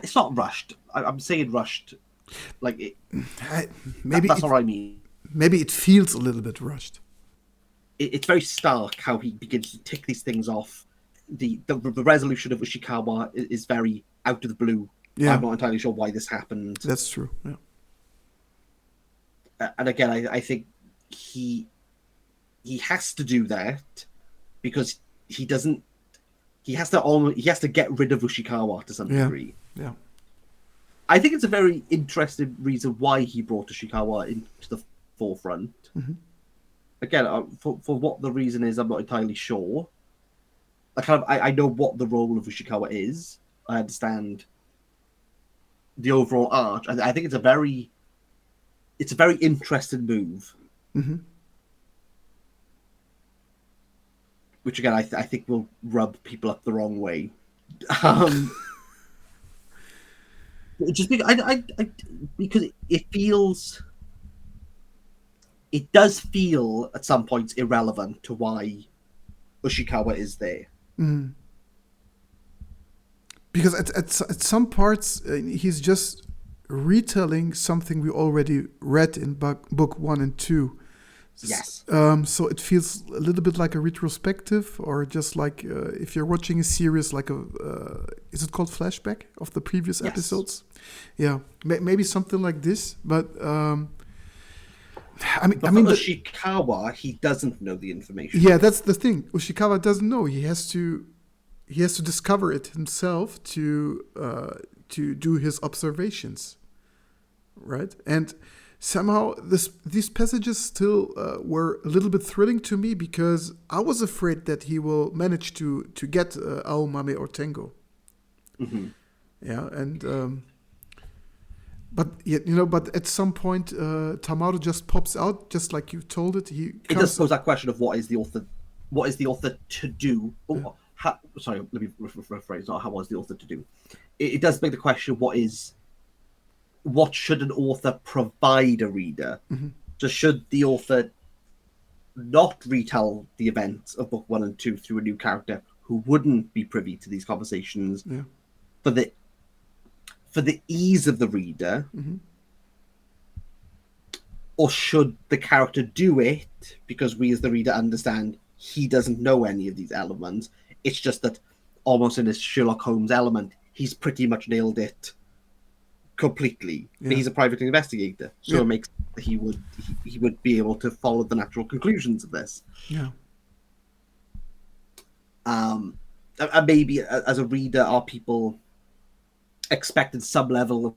It's not rushed. I'm saying rushed. Like it, maybe that's not what I mean. Maybe it feels a little bit rushed. It's very stark how he begins to tick these things off. The resolution of Ushikawa is very out of the blue. Yeah. I'm not entirely sure why this happened. That's true. Yeah. And again, I think he has to do that because he doesn't. he has to get rid of Ushikawa to some degree. Yeah. I think it's a very interesting reason why he brought Ushikawa into the forefront. Mm-hmm. Again, for what the reason is, I'm not entirely sure. I know what the role of Ushikawa is. I understand the overall arch. I think it's a very interesting move. Mm-hmm. Which again, I think will rub people up the wrong way. Just because it does feel at some points irrelevant to why Ushikawa is there. Mm. Because at some parts he's just retelling something we already read in book 1 and 2. Yes. So it feels a little bit like a retrospective, or just like if you're watching a series, like is it called flashback of the previous episodes? Yeah, maybe something like this. But I mean, Ushikawa, he doesn't know the information. Yeah, that's the thing. Ushikawa doesn't know. He has to discover it himself to do his observations, right? And somehow these passages still were a little bit thrilling to me, because I was afraid that he will manage to get Aomame or Tengo. Mm-hmm. Yeah, and but at some point Tamaru just pops out, just like you told it. It does pose that question of what is the author to do? Yeah. Sorry, let me rephrase. Not how was the author to do? It does beg the question: what should an author provide a reader? Mm-hmm. Just should the author not retell the events of book 1 and 2 through a new character who wouldn't be privy to these conversations, for the ease of the reader, mm-hmm. or should the character do it because we as the reader understand he doesn't know any of these elements? It's just that almost in this Sherlock Holmes element, he's pretty much nailed it completely. But he's a private investigator, so it makes he would be able to follow the natural conclusions of this. Yeah. And maybe as a reader, are people expected some level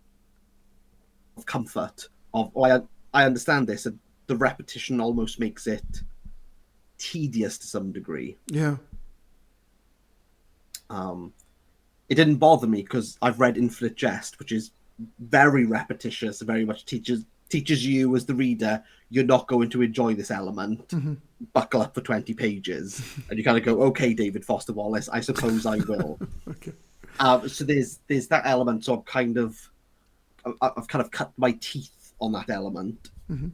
of comfort of, I understand this, and the repetition almost makes it tedious to some degree. Yeah. It didn't bother me because I've read Infinite Jest, which is very repetitious, very much teaches you as the reader, you're not going to enjoy this element. Mm-hmm. Buckle up for 20 pages. And you kind of go, okay, David Foster Wallace, I suppose I will. Okay. So there's that element. So I've kind of cut my teeth on that element. Mm-hmm.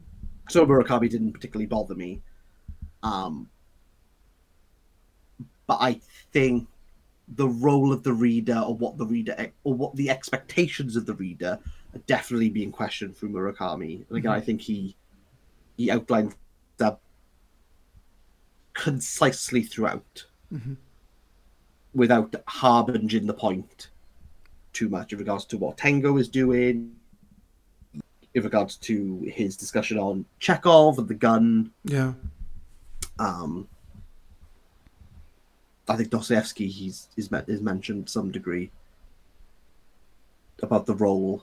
So Murakami didn't particularly bother me. But I think the role of the reader, or what the expectations of the reader, are definitely being questioned through Murakami. And again, I think he outlined that concisely throughout, without harbinging the point too much in regards to what Tengo is doing, in regards to his discussion on Chekhov and the gun. Yeah. I think Dostoevsky is mentioned to some degree about the role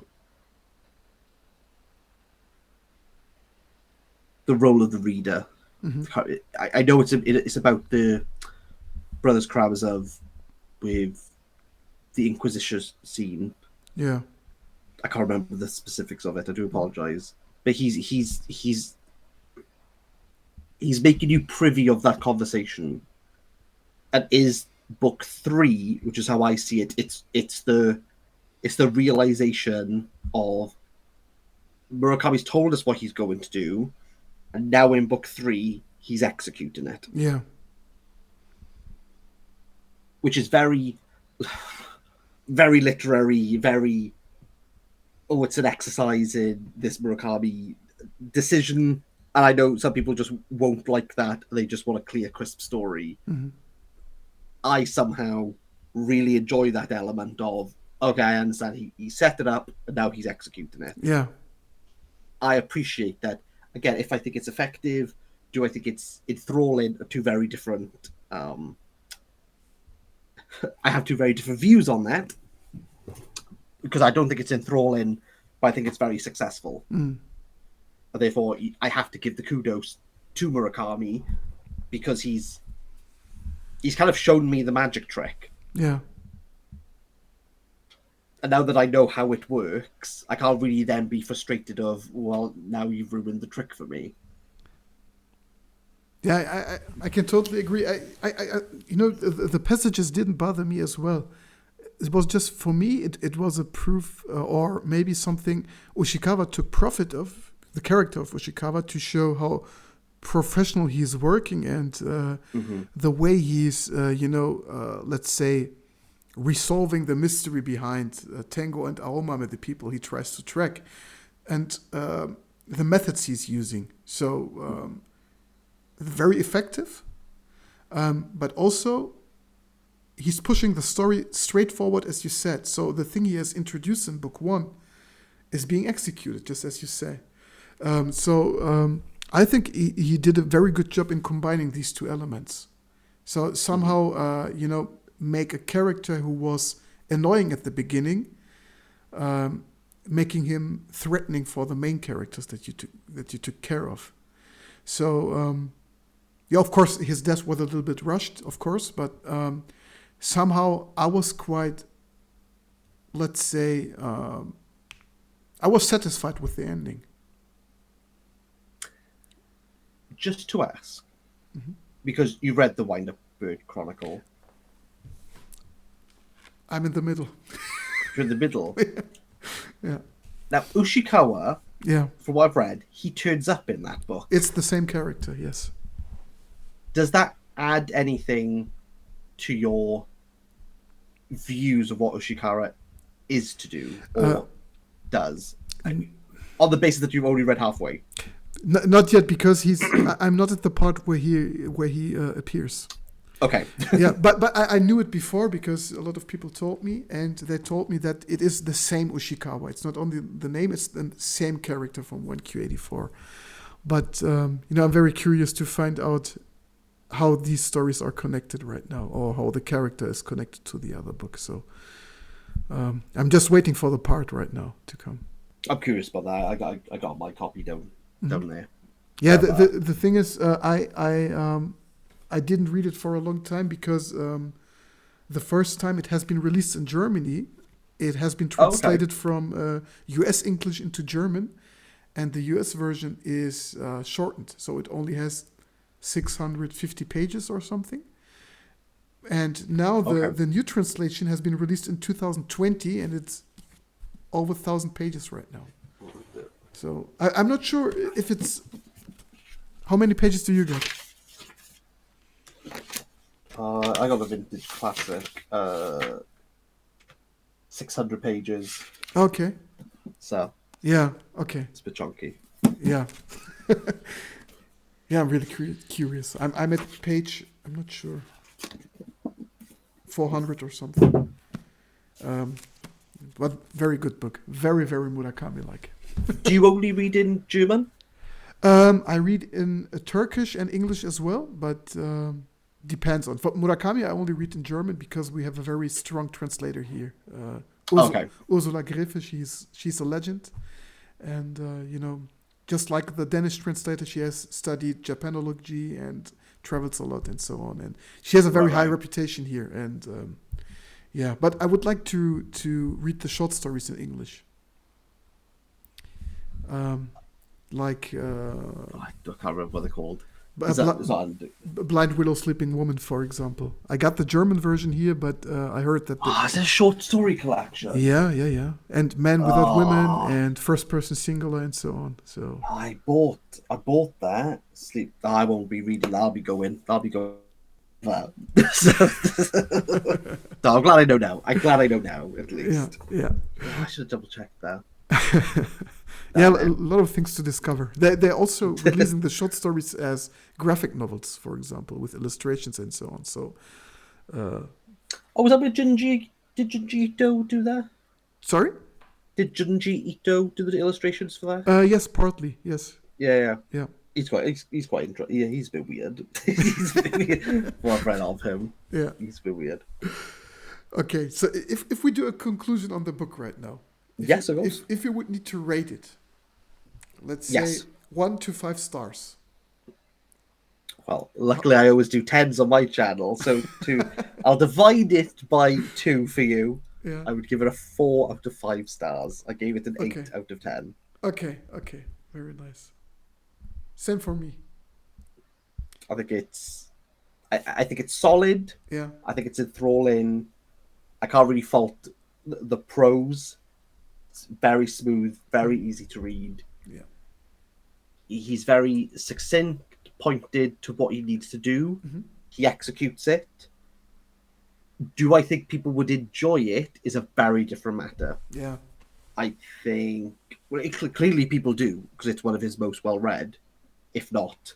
of the reader. Mm-hmm. I know it's about the Brothers Karamazov with the Inquisition scene. Yeah. I can't remember the specifics of it. I do apologize, but he's making you privy of that conversation. And is book 3, which is how I see it, it's the realization of Murakami's told us what he's going to do, and now in book 3 he's executing it. Yeah. Which is very, very literary, very, it's an exercise in this Murakami decision. And I know some people just won't like that. They just want a clear, crisp story. Mm-hmm. I somehow really enjoy that element of, okay, I understand he set it up and now he's executing it. Yeah. I appreciate that. Again, if I think it's effective, do I think it's enthralling? Two very different I have two very different views on that because I don't think it's enthralling, but I think it's very successful. Therefore, I have to give the kudos to Murakami because he's kind of shown me the magic trick. Yeah. And now that I know how it works, I can't really then be frustrated of, well, now you've ruined the trick for me. Yeah, I can totally agree. I the passages didn't bother me as well. It was just, for me, it was a proof, or maybe something Ushikawa took profit of, the character of Ushikawa, to show how professional he's working and the way he's, let's say, resolving the mystery behind Tengo and Aomame, the people he tries to track, and the methods he's using. So very effective, but also he's pushing the story straight forward, as you said. So the thing he has introduced in book 1 is being executed, just as you say. I think he did a very good job in combining these two elements. So somehow, make a character who was annoying at the beginning, making him threatening for the main characters that you took care of. So, of course, his death was a little bit rushed, of course, but somehow I was quite, let's say, I was satisfied with the ending. Just to ask, because you read the Wind-Up Bird Chronicle. I'm in the middle. You're in the middle? Yeah. Now, Ushikawa, yeah, from what I've read, he turns up in that book. It's the same character, yes. Does that add anything to your views of what Ushikawa is to do, or does? On the basis that you've only read halfway? Not yet, because I'm not at the part where he appears. Okay. Yeah, but I knew it before because a lot of people told me, and they told me that it is the same Ushikawa. It's not only the name; it's the same character from 1Q84. But I'm very curious to find out how these stories are connected right now, or how the character is connected to the other book. So I'm just waiting for the part right now to come. I'm curious about that. I got my copy down there. Yeah, the thing is, I didn't read it for a long time because the first time it has been released in Germany, it has been translated from US English into German, and the US version is shortened, so it only has 650 pages or something. And now the new translation has been released in 2020, and it's over 1,000 pages right now. So I'm not sure if it's... How many pages do you get? I got the vintage classic, 600 pages. Okay. So. Yeah. Okay. It's a bit chunky. Yeah. Yeah, I'm really curious. I'm at page, I'm not sure, 400 or something. But very good book. Very, very Murakami-like. Do you only read in German? I read in Turkish and English as well, but depends on. For Murakami, I only read in German because we have a very strong translator here. Ursula Greffe, she's a legend. And, just like the Danish translator, she has studied Japanology and travels a lot and so on. And she has a very high reputation here. And but I would like to read the short stories in English. I can't remember what they're called. Blind Willow Sleeping Woman, for example. I got the German version here, but I heard that... it's a short story collection. Yeah. And Man Without Women and First Person Singular and so on. So I bought that. I won't be reading that. I'll be going. Well, so I'm glad I know now. At least. Yeah. I should have double checked that. Yeah, a lot of things to discover. They're also releasing the short stories as graphic novels, for example, with illustrations and so on. So, was that with Junji? Did Junji Ito do that? Sorry? Did Junji Ito do the illustrations for that? Yes, partly. Yes. Yeah. He's quite interesting. Yeah, he's a bit weird. Well, I've read of him. Yeah, he's a bit weird. Okay, so if we do a conclusion on the book right now, Yes, of course. if you would need to rate it, let's say Yes. 1 to 5 stars. Well, How, luckily I always do tens on my channel, so I'll divide it by two for you. yeah. I would give it a 4 out of 5 stars. I gave it an Okay. 8 out of 10. Okay. Okay. Very nice. Same for me. I think I think it's solid. Yeah. I think it's enthralling. I can't really fault the prose. It's very smooth, very Mhm. easy to read. Yeah. He's very succinct, pointed to what he needs to do. Hmm. He executes it. Do I think people would enjoy it? Is a very different matter. Yeah. I think well, clearly people do because it's one of his most well read. If not,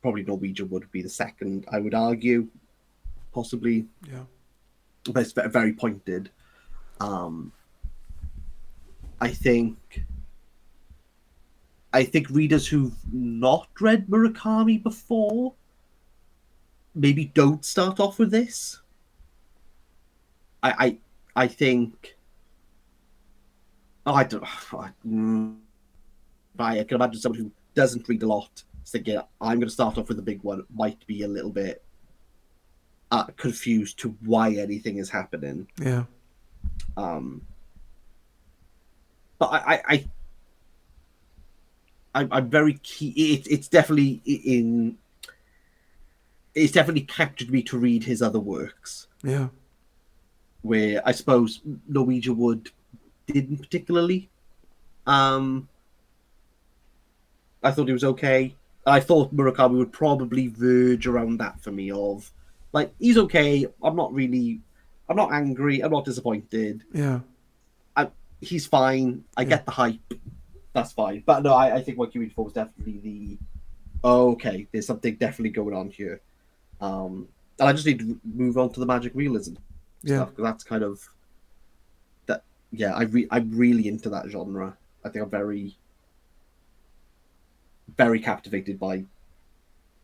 probably Norwegian would be the second. I would argue, possibly, Yeah. but it's very pointed. Um, I think readers who've not read Murakami before maybe don't start off with this. I think. Oh, I don't. I can imagine someone who doesn't read a lot thinking, I'm going to start off with a big one, might be a little bit confused to why anything is happening. Yeah. Um, but I'm very key. It's definitely in. It's definitely captured me to read his other works, Yeah. where I suppose Norwegian Wood didn't particularly. Um, I thought he was okay. I thought Murakami would probably verge around that for me. Of like, he's okay. I'm not angry. I'm not disappointed. Yeah. He's fine. I Yeah. get the hype. That's fine. But no, I think what QE4 was definitely the okay. There's something definitely going on here. And I just need to move on to the magic realism Yeah. stuff because that's kind of that. Yeah, I'm really into that genre. I think I'm very very captivated by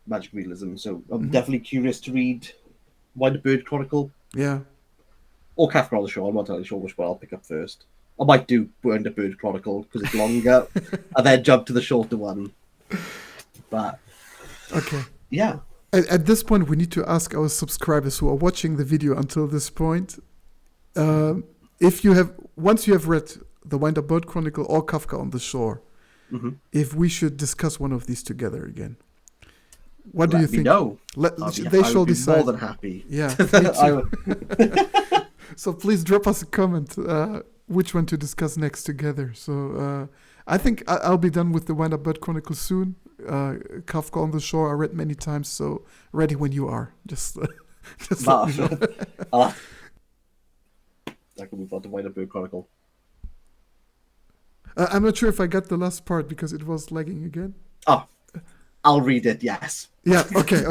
magic realism. So I'm Hmm. definitely curious to read Why the Bird Chronicle Yeah. or Kafka on the Shore. I'm not entirely sure which one I'll pick up first. I might do Burn the Bird Chronicle because it's longer, and then jump to the shorter one. But Okay. yeah, At this point, we need to ask our subscribers who are watching the video until this point, if you have once you have read the Wind Up Bird Chronicle or Kafka on the Shore, mm-hmm. if we should discuss one of these together again. What do you Let me think? know. They I would shall be more decide. than happy. Yeah, me I too. would, So please drop us a comment which one to discuss next together. So I think I'll be done with the Wind Up Bird Chronicle soon. Kafka on the Shore I read many times, so ready when you are. Just let me know. I can move on to Why the Bird Chronicle. I'm not sure if I got the last part because it was lagging again. Oh, I'll read it. Yes. Yeah. Okay.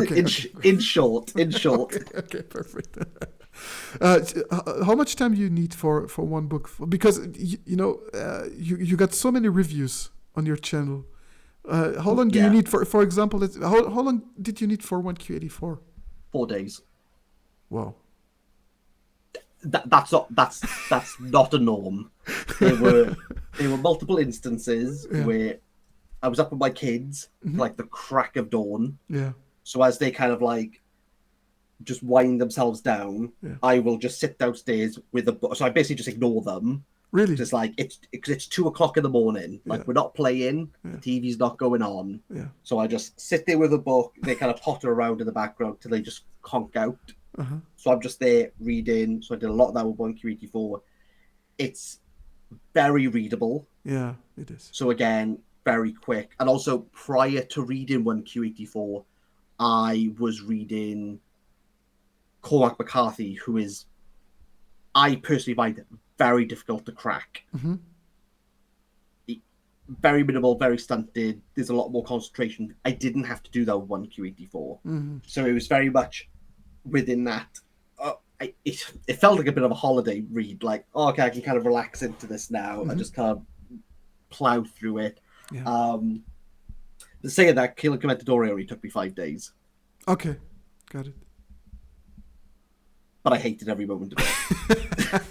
In short. Okay. Perfect. How much time do you need for one book? Because you got so many reviews on your channel. How long do you Yeah. need for example? How long did you need for 1Q84? 4 days. Wow. That's not a norm. There were multiple instances Yeah. where I was up with my kids like the crack of dawn. Yeah. So as they kind of like just wind themselves down, Yeah. I will just sit downstairs with a book. So I basically just ignore them. Really? Just like it's 2 o'clock in the morning. Like Yeah. we're not playing, Yeah. the TV's not going on. Yeah. So I just sit there with a book. They kind of potter around in the background till they just conk out. Uh-huh. So I'm just there reading. So I did a lot of that with 1Q84. It's very readable. Yeah, it is. So again, very quick. And also prior to reading 1Q84, I was reading Cormac McCarthy, who is, I personally find very difficult to crack. Mm-hmm. Very minimal, very stunted. There's a lot more concentration. I didn't have to do that with 1Q84. Mm-hmm. So it was very much within that. It felt like a bit of a holiday read. Like, oh, okay, I can kind of relax into this now. I just kind of plow through it. Yeah. Saying that, Killer Commentatore only took me 5 days. Okay. Got it. but I hated every moment of it.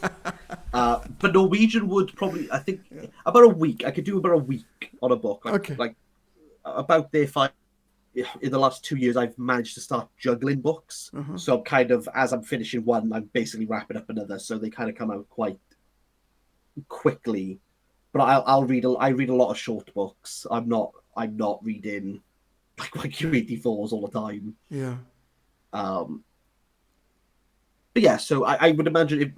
But Norwegian would probably, I think, about a week. I could do about a week on a book. Like about there 5. In the last 2 years, I've managed to start juggling books. So I'm kind of, as I'm finishing one, I'm basically wrapping up another. So they kind of come out quite quickly. But I read a lot of short books. I'm not reading like my Q84s all the time. Yeah. But yeah, so I would imagine if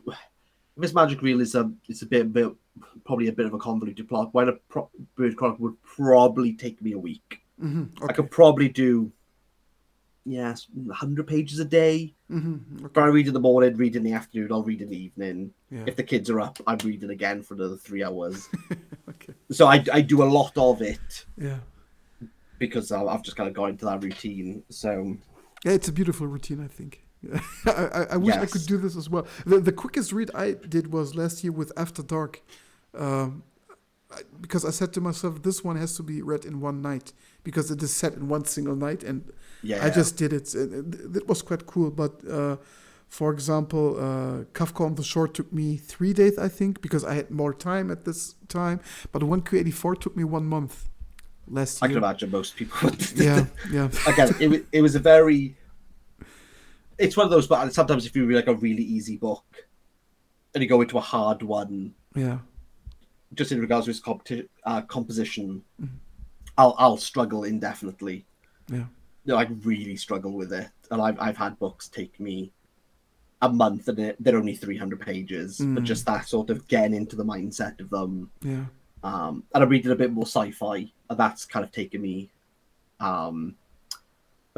Miss Magic Reel is it's a bit probably a bit of a convoluted plot. While a Bird Chronicle would probably take me a week. Okay. I could probably do 100 pages a day. Okay. But I read in the morning, read in the afternoon, I'll read in the evening. Yeah. If the kids are up, I'm reading again for another 3 hours. Okay. So I do a lot of it. Yeah. Because I've just kind of got into that routine. So yeah, it's a beautiful routine, I think. I wish I could do this as well. The quickest read I did was last year with After Dark. Because I said to myself, this one has to be read in one night because it is set in one single night, and I just did it. It was quite cool. But for example, Kafka on the Shore took me 3 days, I think, because I had more time at this time. But 1Q84 took me 1 month last year. I can imagine most people would. Yeah. Again, it was a very. It's one of those, but sometimes if you read like a really easy book, and you go into a hard one. Yeah. Just in regards to its composition, I'll struggle indefinitely. Yeah, no, I really struggle with it, and I've had books take me a month, and they're only 300 pages, but just that sort of getting into the mindset of them. Yeah. And I'm reading a bit more sci-fi, and that's kind of taken me a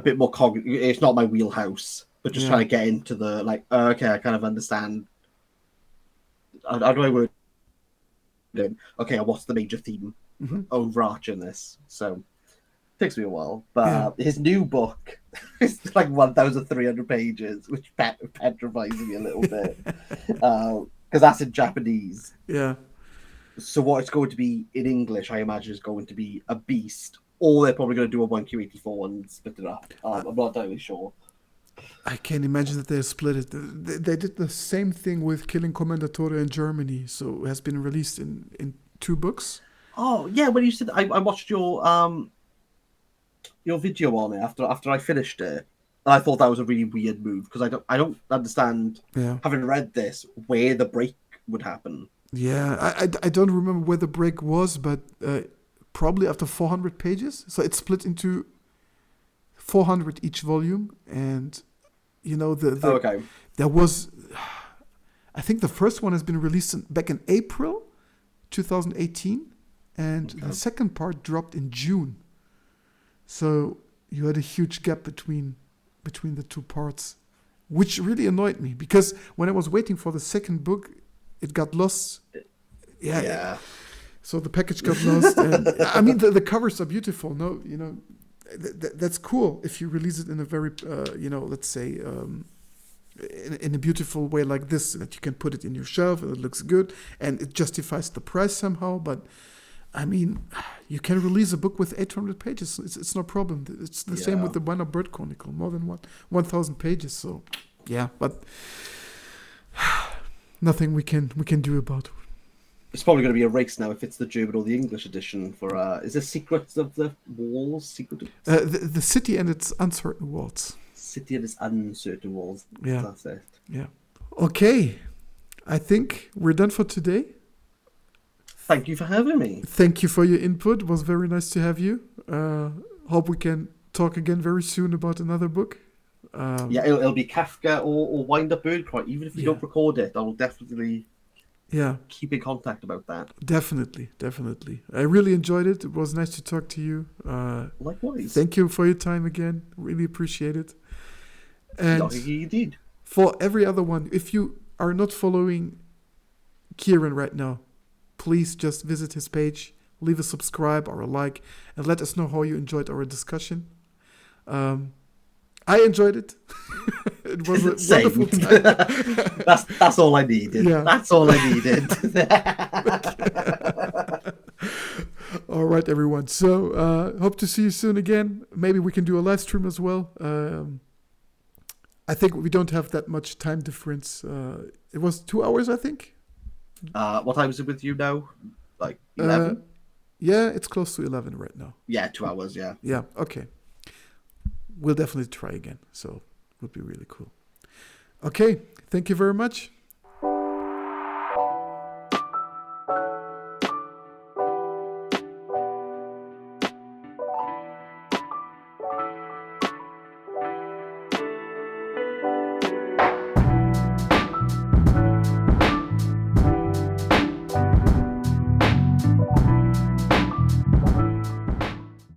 bit more it's not my wheelhouse, but just trying to get into the okay, I kind of understand. How do I word? Okay, what's the major theme overarching this? So it takes me a while. But his new book is like 1,300 pages, which petrifies me a little bit. Because that's in Japanese. Yeah. So what it's going to be in English, I imagine, is going to be a beast. Or they're probably going to do a 1Q84 and split it up. I'm not entirely sure. I can't imagine that they split it. They did the same thing with Killing Commendatore in Germany, so it has been released in 2 books. Oh yeah, when you said I watched your video on it after I finished it, and I thought that was a really weird move because I don't understand, having read this, where the break would happen. Yeah, I don't remember where the break was, but probably after 400 pages. So it's split into 400 each volume, and there was, I think the first one has been released back in April 2018, and the second part dropped in June. So you had a huge gap between the 2 parts, which really annoyed me because when I was waiting for the second book, it got lost. Yeah. So the package got lost, and I mean the covers are beautiful. No, that's cool if you release it in a very, let's say, in a beautiful way like this, that you can put it in your shelf and it looks good and it justifies the price somehow. But I mean, you can release a book with 800 pages. It's no problem. It's the same with the One Bird Chronicle, more than 1,000 pages. So, yeah, but nothing we can do about it. It's probably going to be a race now if it's the German or the English edition for is this Secrets of the Walls? The City and Its Uncertain Walls. City and Its Uncertain Walls. Yeah. That's it. Yeah. Okay. I think we're done for today. Thank you for having me. Thank you for your input. It was very nice to have you. Hope we can talk again very soon about another book. It'll be Kafka or Wind Up Bird Cry. Even if we don't record it, I will definitely... keep in contact about that. Definitely. I really enjoyed it. It was nice to talk to you. Likewise. Thank you for your time again. Really appreciate it. And you did. For every other one, if you are not following Kieran right now, please just visit his page, leave a subscribe or a like, and let us know how you enjoyed our discussion. I enjoyed it. It was a wonderful time. That's all I needed. Yeah. That's all I needed. All right, everyone. So hope to see you soon again. Maybe we can do a live stream as well. I think we don't have that much time difference. It was 2 hours, I think. What time is it with you now? Like Uh, 11? yeah, it's close to 11 right now. Yeah, 2 hours. Yeah. Yeah, okay. We'll definitely try again. So it would be really cool. Okay, thank you very much.